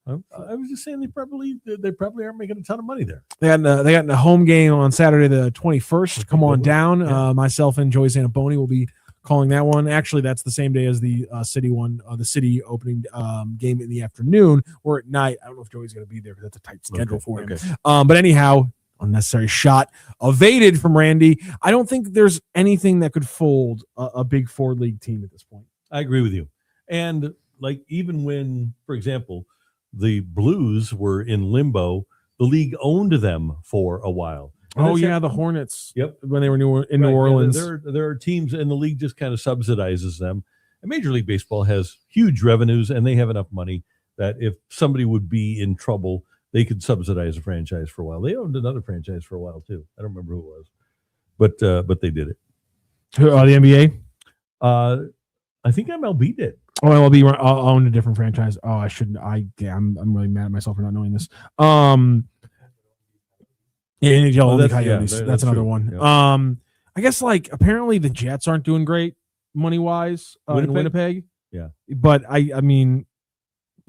I was just saying they probably aren't making a ton of money there. They got a home game on Saturday the 21st. Come on down. Yeah. Myself and Joey Zanaboni will be calling that one. Actually, that's the same day as the city one, the city opening game in the afternoon. Or at night. I don't know if Joey's going to be there because that's a tight schedule for him. But anyhow, unnecessary shot evaded from Randy. I don't think there's anything that could fold a big 4 league team at this point. I agree with you. And like even when, for example, the Blues were in limbo, the league owned them for a while. The Hornets. Yep. When they were in New Orleans. There are teams, and the league just kind of subsidizes them. And Major League Baseball has huge revenues, and they have enough money that if somebody would be in trouble, they could subsidize a franchise for a while. They owned another franchise for a while too. I don't remember who it was, but they did it. The NBA. I think MLB did. Oh, MLB owned a different franchise. Oh, I shouldn't. I'm really mad at myself for not knowing this. NHL the Coyotes. That's another true. one. Yeah. I guess like apparently the Jets aren't doing great money wise in Winnipeg. Yeah, but I mean,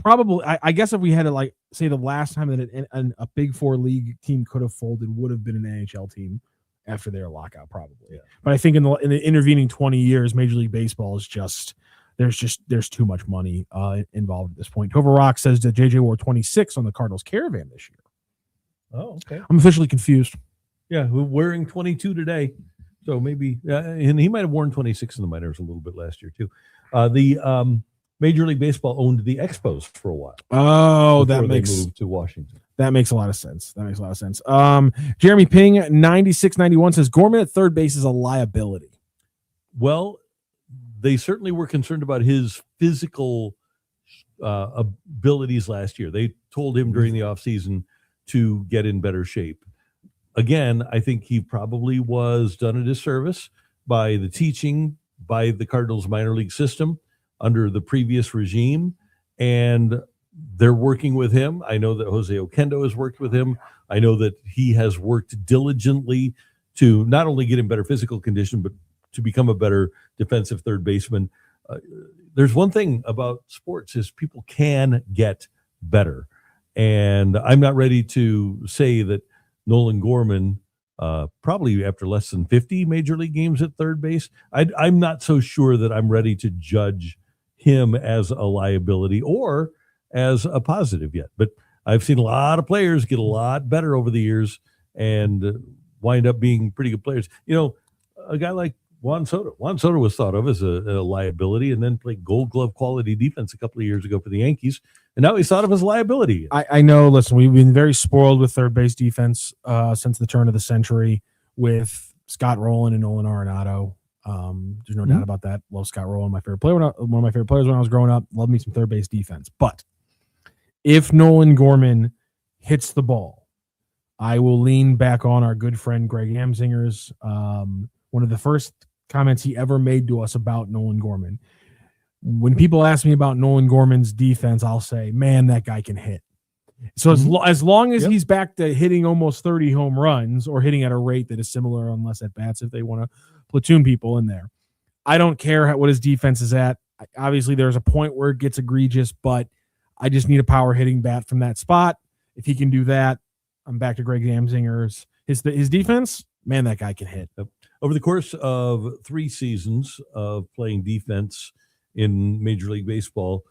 probably I guess if we had to like say the last time that a Big Four league team could have folded would have been an NHL team after their lockout, probably. Yeah. But I think in the intervening 20 years, Major League Baseball is there's too much money involved at this point. Tova Rock says that JJ wore 26 on the Cardinals caravan this year. Oh, okay. I'm officially confused. Yeah, we're wearing 22 today, so maybe, and he might have worn 26 in the minors a little bit last year too. The Major League Baseball owned the Expos for a while. Oh, that makes they moved to Washington. That makes a lot of sense. Jeremy Ping 9691 says Gorman at third base is a liability. Well, they certainly were concerned about his physical abilities last year. They told him during the offseason to get in better shape. Again, I think he probably was done a disservice by the teaching, by the Cardinals minor league system under the previous regime, and they're working with him. I know that Jose Oquendo has worked with him. I know that he has worked diligently to not only get in better physical condition, but to become a better defensive third baseman. There's one thing about sports is people can get better. And I'm not ready to say that Nolan Gorman, probably after less than 50 major league games at third base, I'm not so sure that I'm ready to judge him as a liability or as a positive yet. But I've seen a lot of players get a lot better over the years and wind up being pretty good players. You know, a guy like Juan Soto. Juan Soto was thought of as a liability and then played Gold Glove quality defense a couple of years ago for the Yankees. And now he's thought of as a liability. I know, listen, we've been very spoiled with third base defense since the turn of the century with Scott Rowland and Nolan Arenado. There's no doubt about that. Love Scott Rowland, my favorite player. One of my favorite players when I was growing up. Love me some third base defense. But if Nolan Gorman hits the ball, I will lean back on our good friend Greg Amsinger's one of the first comments he ever made to us about Nolan Gorman. When people ask me about Nolan Gorman's defense, I'll say, man, that guy can hit. So as long as he's back to hitting almost 30 home runs or hitting at a rate that is similar on less at bats, if they want to platoon people in there, I don't care what his defense is at. Obviously, there's a point where it gets egregious, but I just need a power hitting bat from that spot. If he can do that, I'm back to Greg Amsinger's. His defense, man, that guy can hit. Over the course of 3 seasons of playing defense in Major League Baseball,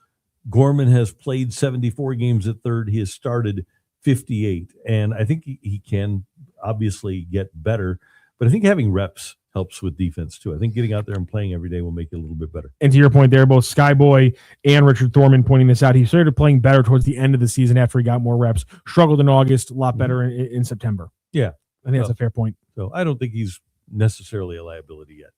Gorman has played 74 games at third. He has started 58. And I think he can obviously get better. But I think having reps helps with defense, too. I think getting out there and playing every day will make it a little bit better. And to your point there, both Skyboy and Richard Thorman pointing this out, he started playing better towards the end of the season after he got more reps. Struggled in August, a lot better in September. Yeah. I think that's a fair point. So I don't think he's necessarily a liability yet.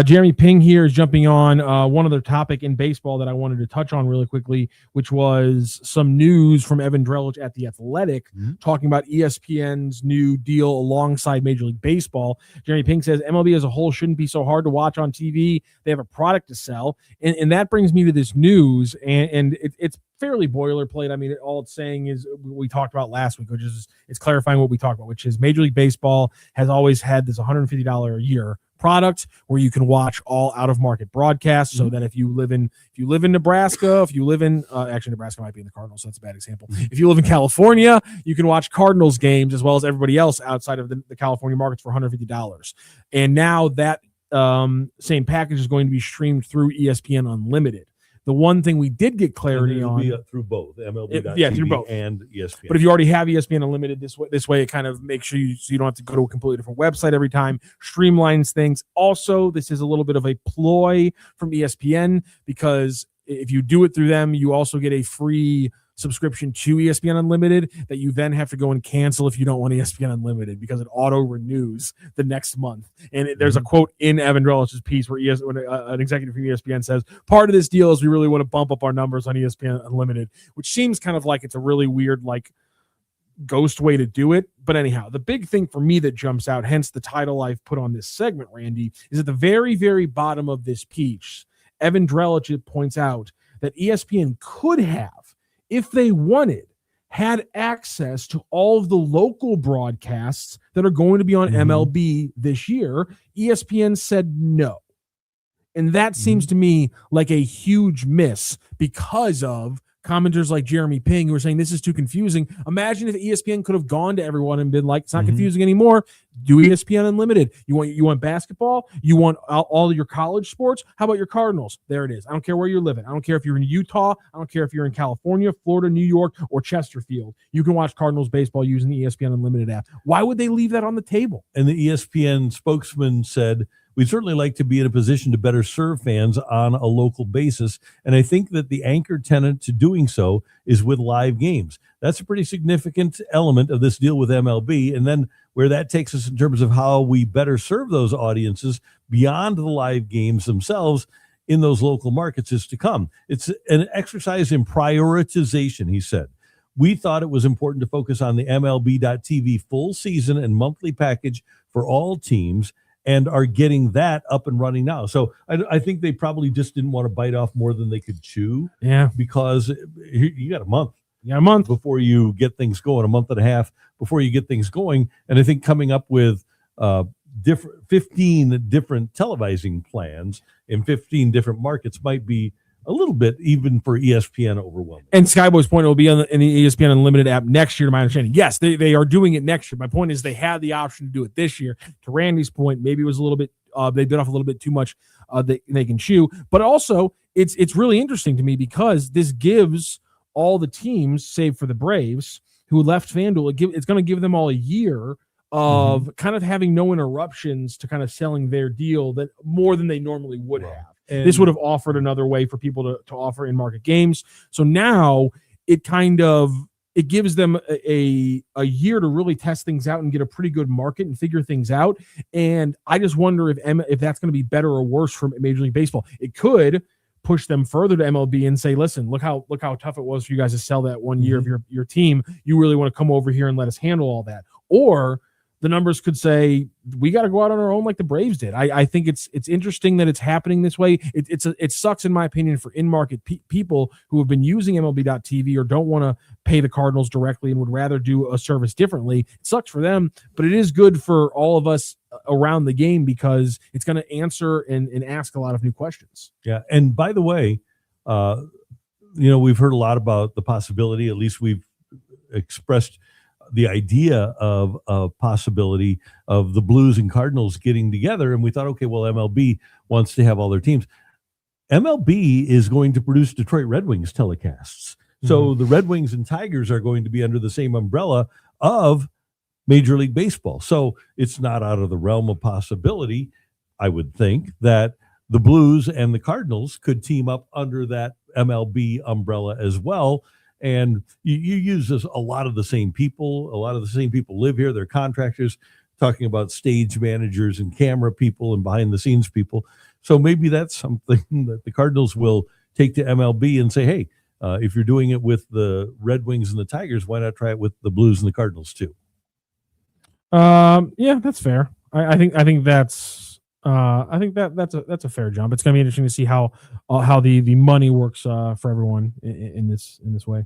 Jeremy Ping here is jumping on one other topic in baseball that I wanted to touch on really quickly, which was some news from Evan Drellich at The Athletic talking about ESPN's new deal alongside Major League Baseball. Jeremy Ping says MLB as a whole shouldn't be so hard to watch on TV. They have a product to sell. And that brings me to this news, and it's fairly boilerplate. I mean, all it's saying is what we talked about last week, which is it's clarifying what we talked about, which is Major League Baseball has always had this $150 a year product where you can watch all out of market broadcasts, so that if you live in Nebraska, if you live in actually Nebraska might be in the Cardinals, so that's a bad example. If you live in California, you can watch Cardinals games as well as everybody else outside of the California markets for $150. And now that same package is going to be streamed through ESPN Unlimited. The one thing we did get clarity on through both MLB.TV through both and ESPN. But if you already have ESPN Unlimited, this way it kind of makes sure you don't have to go to a completely different website every time. Streamlines things. Also, this is a little bit of a ploy from ESPN because if you do it through them, you also get a free subscription to ESPN Unlimited that you then have to go and cancel if you don't want ESPN Unlimited because it auto renews the next month. And there's a quote in Evan Drellich's piece where an executive from ESPN says, part of this deal is we really want to bump up our numbers on ESPN Unlimited, which seems kind of like it's a really weird, like, ghost way to do it. But anyhow, the big thing for me that jumps out, hence the title I've put on this segment, Randy, is at the very, very bottom of this piece. Evan Drellich points out that ESPN could have, if they wanted, had access to all of the local broadcasts that are going to be on MLB this year. ESPN said no. And that seems to me like a huge miss because of commenters like Jeremy Ping who are saying this is too confusing. Imagine if ESPN could have gone to everyone and been like, it's not confusing anymore. Do ESPN Unlimited. You want basketball? You want all your college sports? How about your Cardinals? There it is. I don't care where you're living. I don't care if you're in Utah. I don't care if you're in California, Florida, New York, or Chesterfield. You can watch Cardinals baseball using the ESPN Unlimited app. Why would they leave that on the table? And the ESPN spokesman said, we'd certainly like to be in a position to better serve fans on a local basis. And I think that the anchor tenant to doing so is with live games. That's a pretty significant element of this deal with MLB. And then where that takes us in terms of how we better serve those audiences beyond the live games themselves in those local markets is to come. It's an exercise in prioritization, he said. We thought it was important to focus on the MLB.TV full season and monthly package for all teams, and are getting that up and running now. So I think they probably just didn't want to bite off more than they could chew. Yeah. Because you got a month. Yeah, a month before you get things going, a month and a half before you get things going. And I think coming up with 15 different televising plans in 15 different markets might be a little bit, even for ESPN, overwhelming. And Skyboy's point, it will be in the ESPN Unlimited app next year, to my understanding. Yes, they are doing it next year. My point is they had the option to do it this year. To Randy's point, maybe it was a little bit, they bit off a little bit too much they can chew. But also, it's really interesting to me because this gives all the teams, save for the Braves, who left FanDuel, it's going to give them all a year of kind of having no interruptions to kind of selling their deal that more than they normally would have. And this would have offered another way for people to offer in-market games. So now it gives them a year to really test things out and get a pretty good market and figure things out. And I just wonder if that's going to be better or worse for Major League Baseball. It could push them further to MLB and say, listen, look how tough it was for you guys to sell that 1 year of your team. You really want to come over here and let us handle all that. Or the numbers could say we got to go out on our own like the Braves did. I think it's interesting that it's happening this way. It sucks, in my opinion, for in-market people who have been using MLB.TV or don't want to pay the Cardinals directly and would rather do a service differently. It sucks for them, but it is good for all of us around the game because it's going to answer and ask a lot of new questions. Yeah, and by the way, we've heard a lot about the possibility, at least we've expressed the idea of a possibility of the Blues and Cardinals getting together. And we thought, okay, well, MLB wants to have all their teams. MLB is going to produce Detroit Red Wings telecasts. So the Red Wings and Tigers are going to be under the same umbrella of Major League Baseball. So it's not out of the realm of possibility, I would think, that the Blues and the Cardinals could team up under that MLB umbrella as well. And you use a lot of the same people. A lot of the same people live here. They're contractors, talking about stage managers and camera people and behind the scenes people. So maybe that's something that the Cardinals will take to MLB and say, hey, if you're doing it with the Red Wings and the Tigers, why not try it with the Blues and the Cardinals too? Yeah, that's fair. I think that's that's a fair jump. It's going to be interesting to see how the money works for everyone in this way.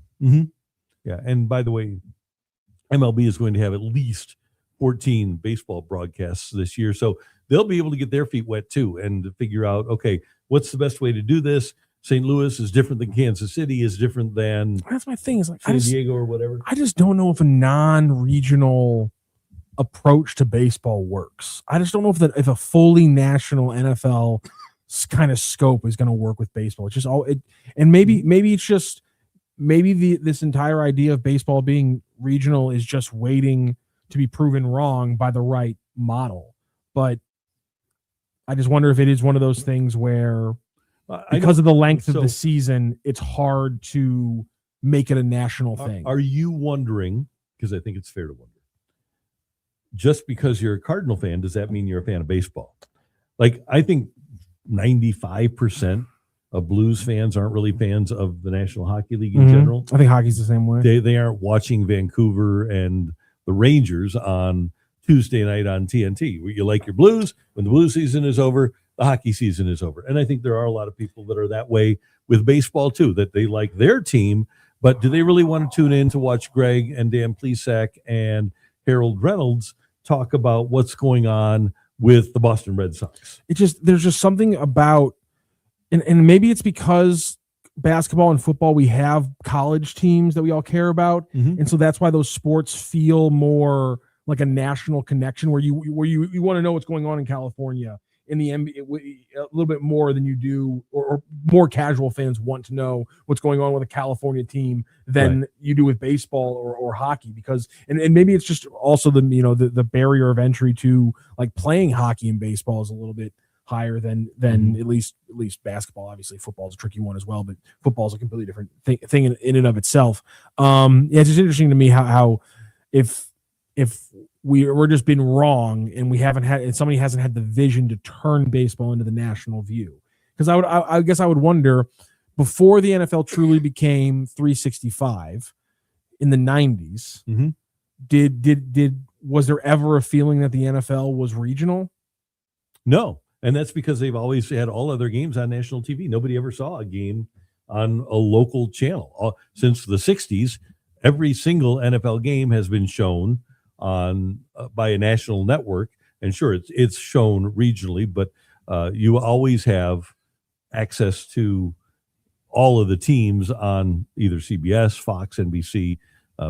Yeah, and by the way, MLB is going to have at least 14 baseball broadcasts this year, so they'll be able to get their feet wet too and figure out, okay, what's the best way to do this? St. Louis is different than Kansas City, is different than that's my thing. Is like San Diego or whatever. I just don't know if a non-regional approach to baseball works. I just don't know if a fully national NFL kind of scope is going to work with baseball. It's just and maybe it's just this entire idea of baseball being regional is just waiting to be proven wrong by the right model. But I just wonder if it is one of those things where because of the length of the season, it's hard to make it a national thing. Are you wondering, because I think it's fair to wonder, just because you're a Cardinal fan, does that mean you're a fan of baseball? Like, I think 95% of Blues fans aren't really fans of the National Hockey League in general. I think hockey's the same way. They aren't watching Vancouver and the Rangers on Tuesday night on TNT. You like your Blues. When the Blues season is over, the hockey season is over. And I think there are a lot of people that are that way with baseball too, that they like their team, but do they really want to tune in to watch Greg and Dan Plesac and Harold Reynolds talk about what's going on with the Boston Red Sox? There's just something about, and maybe it's because basketball and football, we have college teams that we all care about. And so that's why those sports feel more like a national connection, where you want to know what's going on in California in the NBA a little bit more than you do, or more casual fans want to know what's going on with a California team than you do with baseball or hockey, because and maybe it's just also the barrier of entry to like playing hockey and baseball is a little bit higher than at least basketball. Obviously football is a tricky one as well, but football is a completely different thing in and of itself. It's just interesting to me how if we're just been wrong and somebody hasn't had the vision to turn baseball into the national view. Because I guess I would wonder, before the NFL truly became 365 in the 90s, was there ever a feeling that the NFL was regional? No. And that's because they've always had all other games on national TV. Nobody ever saw a game on a local channel. Since the 60s, every single NFL game has been shown on by a national network. And sure, it's shown regionally, but you always have access to all of the teams on either CBS, Fox, NBC,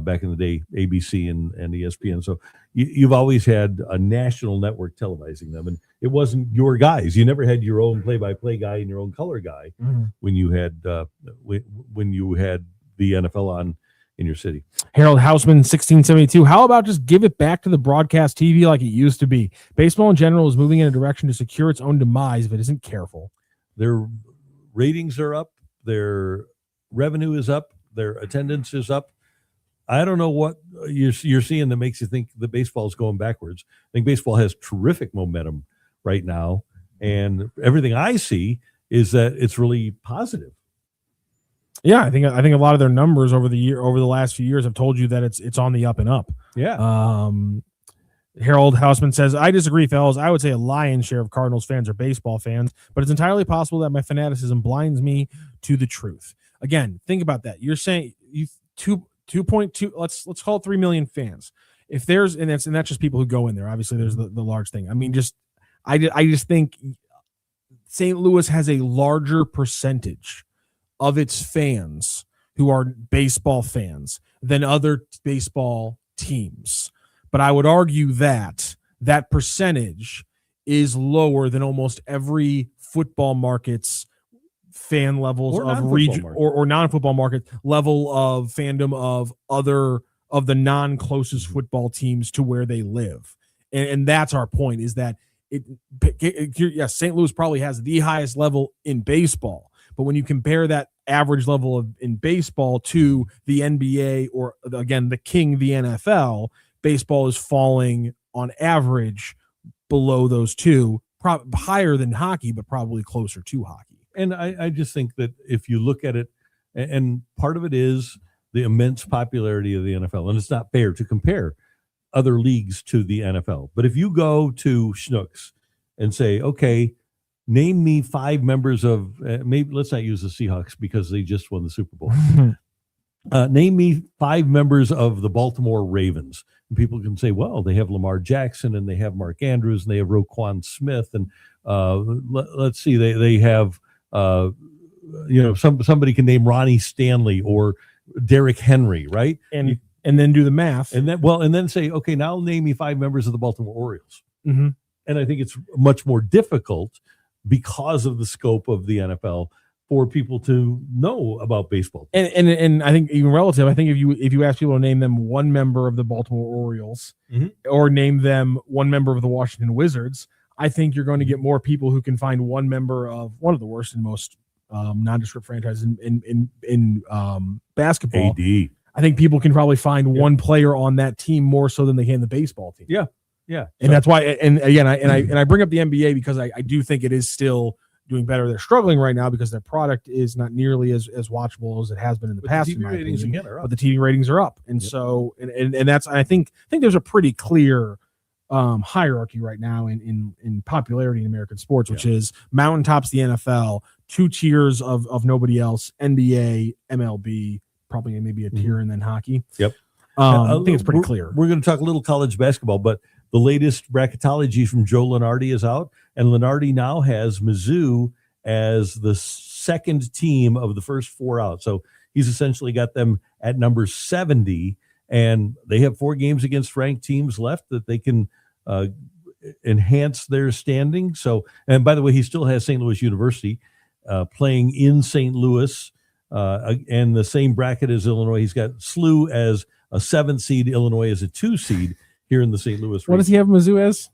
back in the day, ABC and ESPN. So you've always had a national network televising them, and it wasn't your guys. You never had your own play-by-play guy and your own color guy when you had the NFL on in your city. Harold Hausman, 1672. How about just give it back to the broadcast TV like it used to be? Baseball in general is moving in a direction to secure its own demise if it isn't careful. Their ratings are up. Their revenue is up. Their attendance is up. I don't know what you're seeing that makes you think the baseball is going backwards. I think baseball has terrific momentum right now, and everything I see is that it's really positive. Yeah, I think a lot of their numbers over the last few years have told you that it's on the up and up. Yeah. Harold Hausman says, I disagree, fellas. I would say a lion's share of Cardinals fans are baseball fans, but it's entirely possible that my fanaticism blinds me to the truth. Again, think about that. You're saying 2.2, let's call it 3 million fans. If there's, and that's just people who go in there. Obviously, there's the large thing. I mean, I just think St. Louis has a larger percentage of its fans who are baseball fans than other baseball teams. But I would argue that percentage is lower than almost every football market's fan levels of region or non-football market level of fandom of the non-closest football teams to where they live. And that's our point, is that St. Louis probably has the highest level in baseball. But when you compare that average level in baseball to the NBA or, again, the king, the NFL, baseball is falling on average below those two, higher than hockey, but probably closer to hockey. And I just think that if you look at it, and part of it is the immense popularity of the NFL, and it's not fair to compare other leagues to the NFL. But if you go to Schnucks and say, okay, name me 5 members of, maybe let's not use the Seahawks because they just won the Super Bowl. Name me 5 members of the Baltimore Ravens. And people can say, well, they have Lamar Jackson and they have Mark Andrews and they have Roquan Smith. And let's see, they have, somebody can name Ronnie Stanley or Derrick Henry, right? And then do the math. And then say, okay, now name me 5 members of the Baltimore Orioles. Mm-hmm. And I think it's much more difficult because of the scope of the NFL for people to know about baseball. And I think even relative, I think if you ask people to name them one member of the Baltimore Orioles or name them one member of the Washington Wizards, I think you're going to get more people who can find one member of one of the worst and most nondescript franchises in basketball. AD. I think people can probably find one player on that team more so than they can the baseball team. Yeah. Yeah. And that's why, and again, I bring up the NBA because I do think it is still doing better. They're struggling right now because their product is not nearly as watchable as it has been in the past. The TV ratings again are up. But the TV ratings are up. And so, and that's, I think there's a pretty clear hierarchy right now in popularity in American sports, which is mountaintops the NFL, 2 tiers of nobody else, NBA, MLB, probably maybe a tier, and then hockey. Yep. I think it's pretty clear. We're going to talk a little college basketball, but the latest bracketology from Joe Lunardi is out, and Lunardi now has Mizzou as the second team of the first 4 out. So he's essentially got them at number 70, and they have 4 games against ranked teams left that they can enhance their standing. So, and by the way, he still has St. Louis University playing in St. Louis, and the same bracket as Illinois. He's got SLU as a 7th seed, Illinois as a 2 seed here in the St. Louis region. What does he have Mizzou as?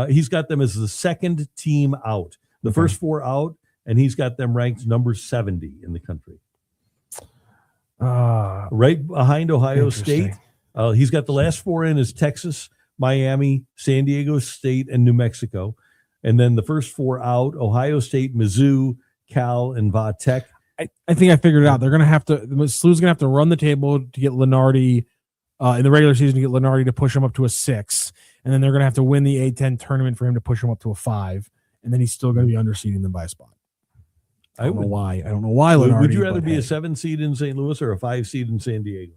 He's got them as the second team out. The first 4 out, and he's got them ranked number 70 in the country. Right behind Ohio State. He's got the last 4 in as Texas, Miami, San Diego State, and New Mexico. And then the first 4 out, Ohio State, Mizzou, Cal, and Va Tech. I think I figured it out. They're going to have to, SLU's going to have to run the table to get Lunardi in the regular season to get Lunardi to push him up to a 6. And then they're going to have to win the A-10 tournament for him to push him up to a 5. And then he's still going to be underseeding them by a spot. I don't know why. I don't know why Lunardi. Would you rather be a 7 seed in St. Louis or a 5 seed in San Diego?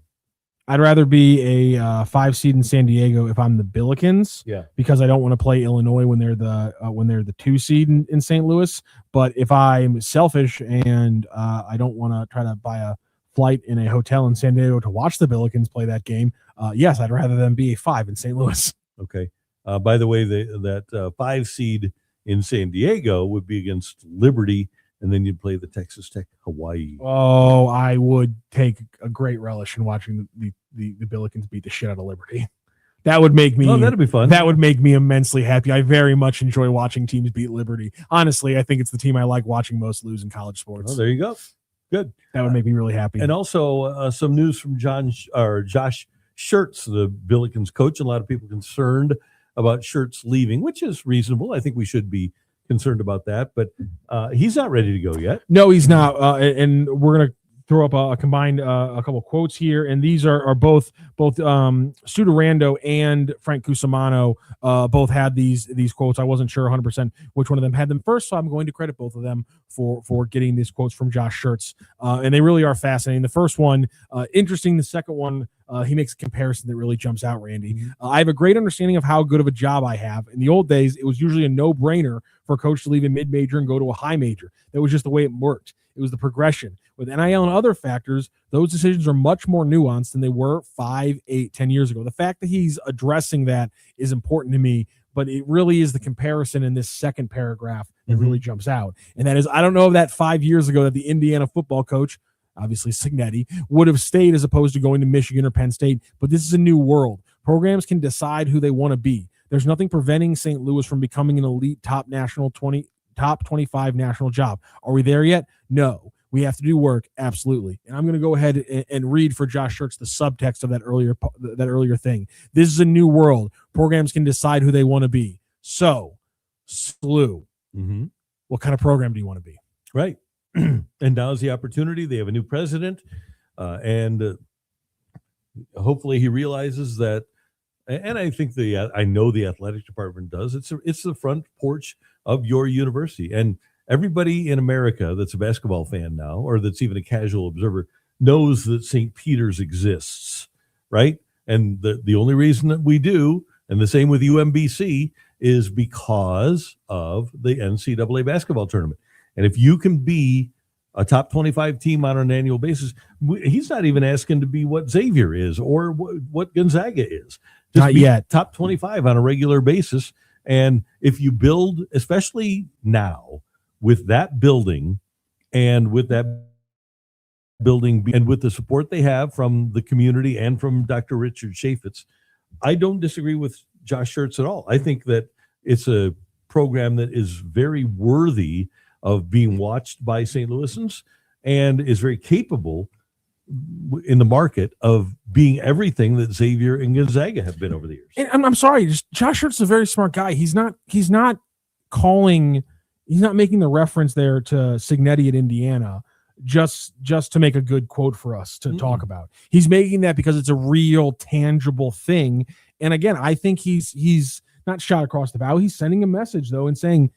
I'd rather be a 5 seed in San Diego if I'm the Billikens, because I don't want to play Illinois when they're the 2 seed in St. Louis. But if I'm selfish and I don't want to try to buy a flight in a hotel in San Diego to watch the Billikens play that game, yes, I'd rather them be a 5 in St. Louis. Okay. By the way, that 5 seed in San Diego would be against Liberty, and then you'd play the Texas Tech Hawaii. Oh, I would take a great relish in watching the Billikens beat the shit out of Liberty. That would make me. Oh, that'd be fun. That would make me immensely happy. I very much enjoy watching teams beat Liberty. Honestly, I think it's the team I like watching most lose in college sports. Oh, there you go. Good. That would make me really happy. And also some news from Josh Schertz, the Billikens coach. A lot of people concerned about Schertz leaving, which is reasonable. I think we should be concerned about that, but he's not ready to go yet. No, he's not. And we're going to throw up a combined a couple quotes here, and these are both Stu Durando and Frank Cusimano both had these quotes. I wasn't sure 100% which one of them had them first, so I'm going to credit both of them for getting these quotes from Josh Schertz, and they really are fascinating. The first one, interesting. The second one, he makes a comparison that really jumps out, Randy. I have a great understanding of how good of a job I have. In the old days, it was usually a no-brainer for a coach to leave a mid-major and go to a high major. That was just the way it worked. It was the progression. With NIL and other factors, those decisions are much more nuanced than they were 5, 8, 10 years ago. The fact that he's addressing that is important to me, but it really is the comparison in this second paragraph that really jumps out. And that is, I don't know if that 5 years ago that the Indiana football coach, obviously Signetti, would have stayed as opposed to going to Michigan or Penn State, but this is a new world. Programs can decide who they want to be. There's nothing preventing St. Louis from becoming an elite top 25 national job. Are we there yet? No. We have to do work, absolutely. And I'm going to go ahead and read for Josh Schertz the subtext of that earlier thing. This is a new world. Programs can decide who they want to be. So, SLU, what kind of program do you want to be? Right. And now's the opportunity. They have a new president, and hopefully he realizes that. And I think I know the athletic department does. It's the front porch of your university, and everybody in America that's a basketball fan now, or that's even a casual observer, knows that St. Peter's exists, right? And the only reason that we do, and the same with UMBC, is because of the NCAA basketball tournament. And if you can be a top 25 team on an annual basis, he's not even asking to be what Xavier is or what Gonzaga is. Just not yet. Top 25 on a regular basis. And if you build, especially now, with that building and with the support they have from the community and from Dr. Richard Chaffetz, I don't disagree with Josh Schertz at all. I think that it's a program that is very worthy of being watched by St. Louisans and is very capable in the market of being everything that Xavier and Gonzaga have been over the years. And I'm sorry, Josh Schertz is a very smart guy. He's not making the reference there to Signetti at Indiana just to make a good quote for us to talk about. He's making that because it's a real tangible thing. And again, I think he's not shot across the bow. He's sending a message though and saying,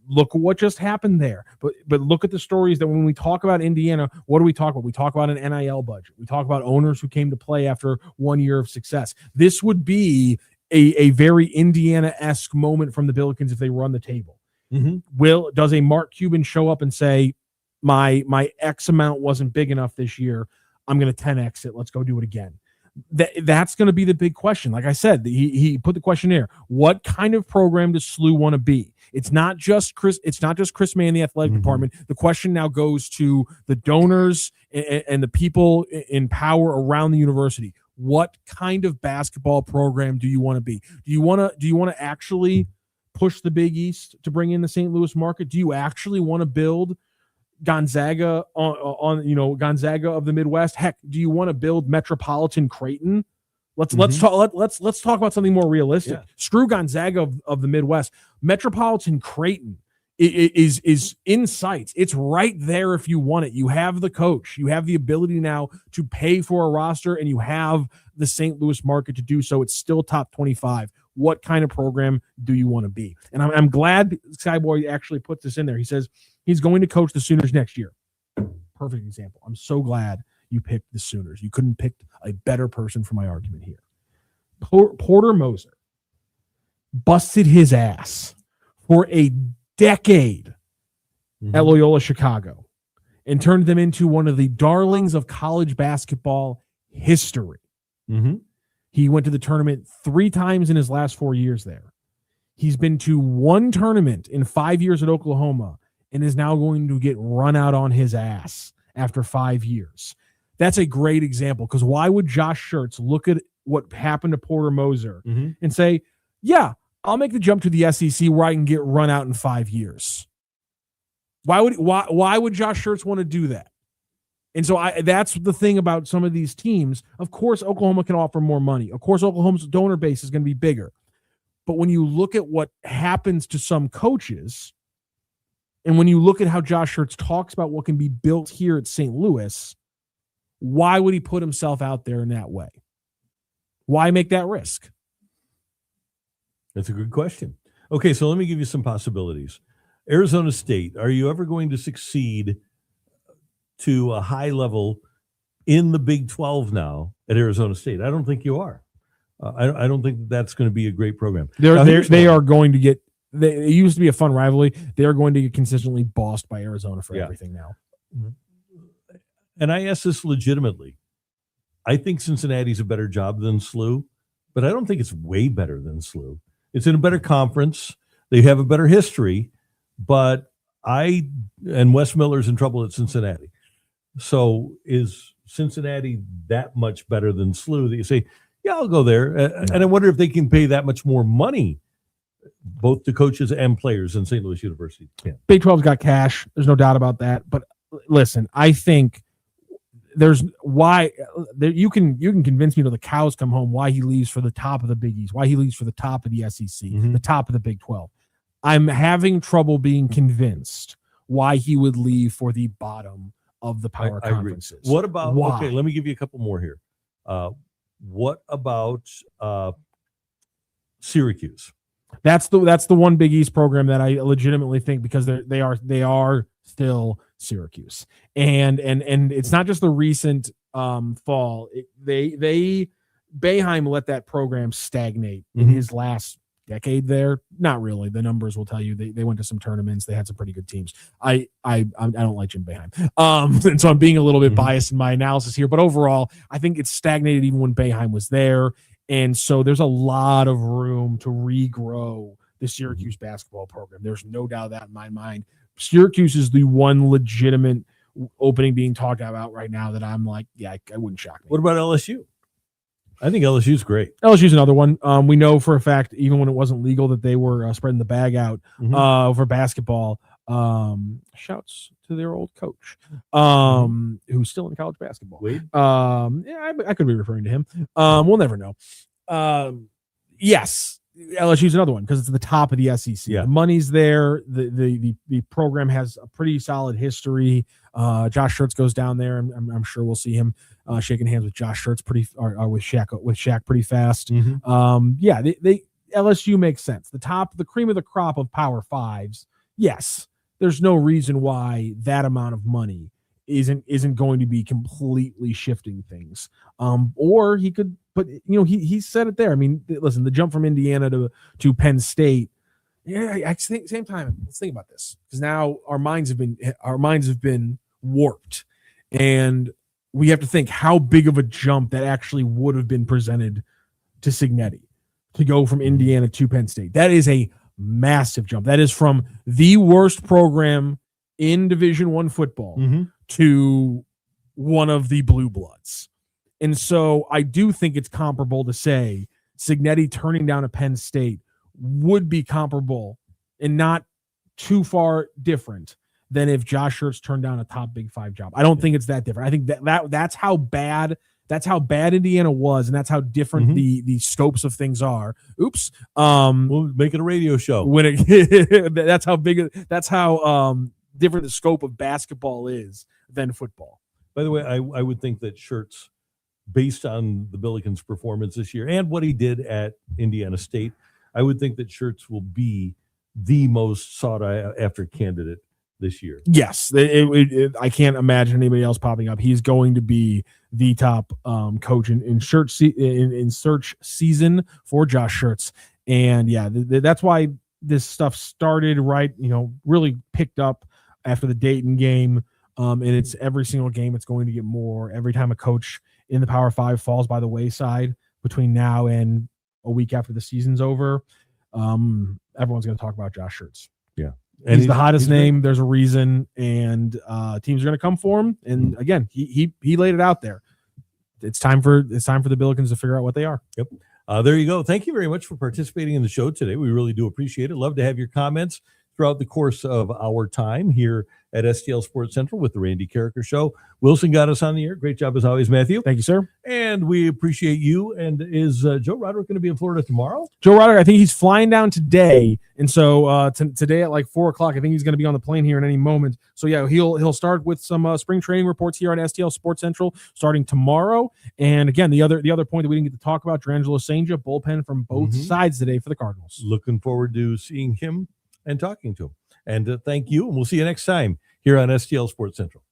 look at what just happened there. But look at the stories that when we talk about Indiana, what do we talk about? We talk about an NIL budget. We talk about owners who came to play after 1 year of success. This would be a very Indiana-esque moment from the Billikens if they run the table. Mm-hmm. Does a Mark Cuban show up and say, my X amount wasn't big enough this year, I'm going to 10X it, let's go do it again? That's going to be the big question. Like I said, he put the question there. What kind of program does SLU want to be? It's not just Chris May in the athletic department. The question now goes to the donors and the people in power around the university. What kind of basketball program do you want to be? Do you want to actually push the Big East to bring in the St. Louis market? Do you actually want to build Gonzaga on Gonzaga of the Midwest? Heck, do you want to build Metropolitan Creighton? Let's talk about something more realistic. Yeah. Screw Gonzaga of the Midwest. Metropolitan Creighton is in sight. It's right there if you want it. You have the coach. You have the ability now to pay for a roster, and you have the St. Louis market to do so. It's still top 25. What kind of program do you want to be? And I'm glad Skyboy actually put this in there. He says he's going to coach the Sooners next year. Perfect example. I'm so glad you picked the Sooners. You couldn't pick a better person for my argument here. Porter Moser busted his ass for a decade at Loyola Chicago and turned them into one of the darlings of college basketball history. He went to the tournament 3 times in his last 4 years there. He's been to 1 tournament in 5 years at Oklahoma and is now going to get run out on his ass after 5 years. That's a great example, because why would Josh Schertz look at what happened to Porter Moser and say, yeah, I'll make the jump to the SEC where I can get run out in 5 years? Why would Josh Schertz want to do that? And so that's the thing about some of these teams. Of course, Oklahoma can offer more money. Of course, Oklahoma's donor base is going to be bigger. But when you look at what happens to some coaches, and when you look at how Josh Schertz talks about what can be built here at St. Louis, why would he put himself out there in that way? Why make that risk? That's a good question. Okay, so let me give you some possibilities. Arizona State, are you ever going to succeed to a high level in the Big 12 now at Arizona State? I don't think you are. I don't think that's going to be a great program. They are going to get. It used to be a fun rivalry. They are going to get consistently bossed by Arizona for everything now. And I ask this legitimately. I think Cincinnati's a better job than SLU, but I don't think it's way better than SLU. It's in a better conference. They have a better history, but Wes Miller's in trouble at Cincinnati. So is Cincinnati that much better than SLU that you say, yeah, I'll go there? And I wonder if they can pay that much more money, both the coaches and players in St. Louis University. Yeah. Big 12's got cash. There's no doubt about that. But listen, I think you can convince me till the cows come home why he leaves for the top of the Big East, why he leaves for the top of the SEC, the top of the Big 12. I'm having trouble being convinced why he would leave for the bottom of the power conferences. What about, okay, let me give you a couple more here. What about Syracuse? That's the one Big East program that I legitimately think, because they are still Syracuse, and it's not just the recent fall. Boeheim let that program stagnate in his last decade there. Not really. The numbers will tell you they went to some tournaments. They had some pretty good teams. I don't like Jim Boeheim. And so I'm being a little bit biased in my analysis here, but overall, I think it's stagnated even when Boeheim was there. And so there's a lot of room to regrow the Syracuse basketball program. There's no doubt that in my mind. Syracuse is the one legitimate opening being talked about right now that I'm like, yeah, I wouldn't shock me. What about LSU? I think LSU's great. LSU's another one. We know for a fact, even when it wasn't legal, that they were spreading the bag out for basketball. Shouts to their old coach, who's still in college basketball. Wade? Yeah, I could be referring to him. We'll never know. Yes, LSU's another one because it's at the top of the SEC. Yeah. The money's there. The program has a pretty solid history. Josh Schertz goes down there, and I'm sure we'll see him shaking hands with Josh Schertz with Shaq pretty fast. Mhm. They LSU makes sense. The cream of the crop of Power Fives. Yes, there's no reason why that amount of money isn't going to be completely shifting things. Or he could, but he said it there. I mean, listen, the jump from Indiana to Penn State. Yeah, I think same time. Let's think about this, because now our minds have been warped, and we have to think how big of a jump that actually would have been presented to Cignetti to go from Indiana to Penn State. That is a massive jump. That is from the worst program in Division I football to one of the blue bloods. And so I do think it's comparable to say Cignetti turning down a Penn State would be comparable and not too far different than if Josh Schertz turned down a top Big Five job. I don't think it's that different. I think that's how bad Indiana was, and that's how different the scopes of things are. Oops. We'll make it a radio show. That's how different the scope of basketball is than football. By the way, I would think that Schertz, based on the Billikens' performance this year and what he did at Indiana State, I would think that Schertz will be the most sought after candidate this year. Yes, I can't imagine anybody else popping up. He's going to be the top coach in search season for Josh Schertz, and that's why this stuff started really picked up after the Dayton game, and it's every single game. It's going to get more every time a coach in the Power Five falls by the wayside between now and a week after the season's over. Everyone's going to talk about Josh Schertz. Yeah. And he's the hottest name. There's a reason, and teams are going to come for him. And again, he laid it out there. It's time for the Billikens to figure out what they are. Yep. There you go. Thank you very much for participating in the show today. We really do appreciate it. Love to have your comments throughout the course of our time here at STL Sports Central with the Randy Karraker Show. Wilson got us on the air. Great job as always, Matthew. Thank you, sir. And we appreciate you. And is Joe Roderick going to be in Florida tomorrow? Joe Roderick, I think he's flying down today. And so today at 4:00, I think he's going to be on the plane here in any moment. So yeah, he'll start with some spring training reports here on STL Sports Central starting tomorrow. And again, the other point that we didn't get to talk about, Drangelo Sanger, bullpen from both sides today for the Cardinals. Looking forward to seeing him and talking to him. And thank you. And we'll see you next time here on STL Sports Central.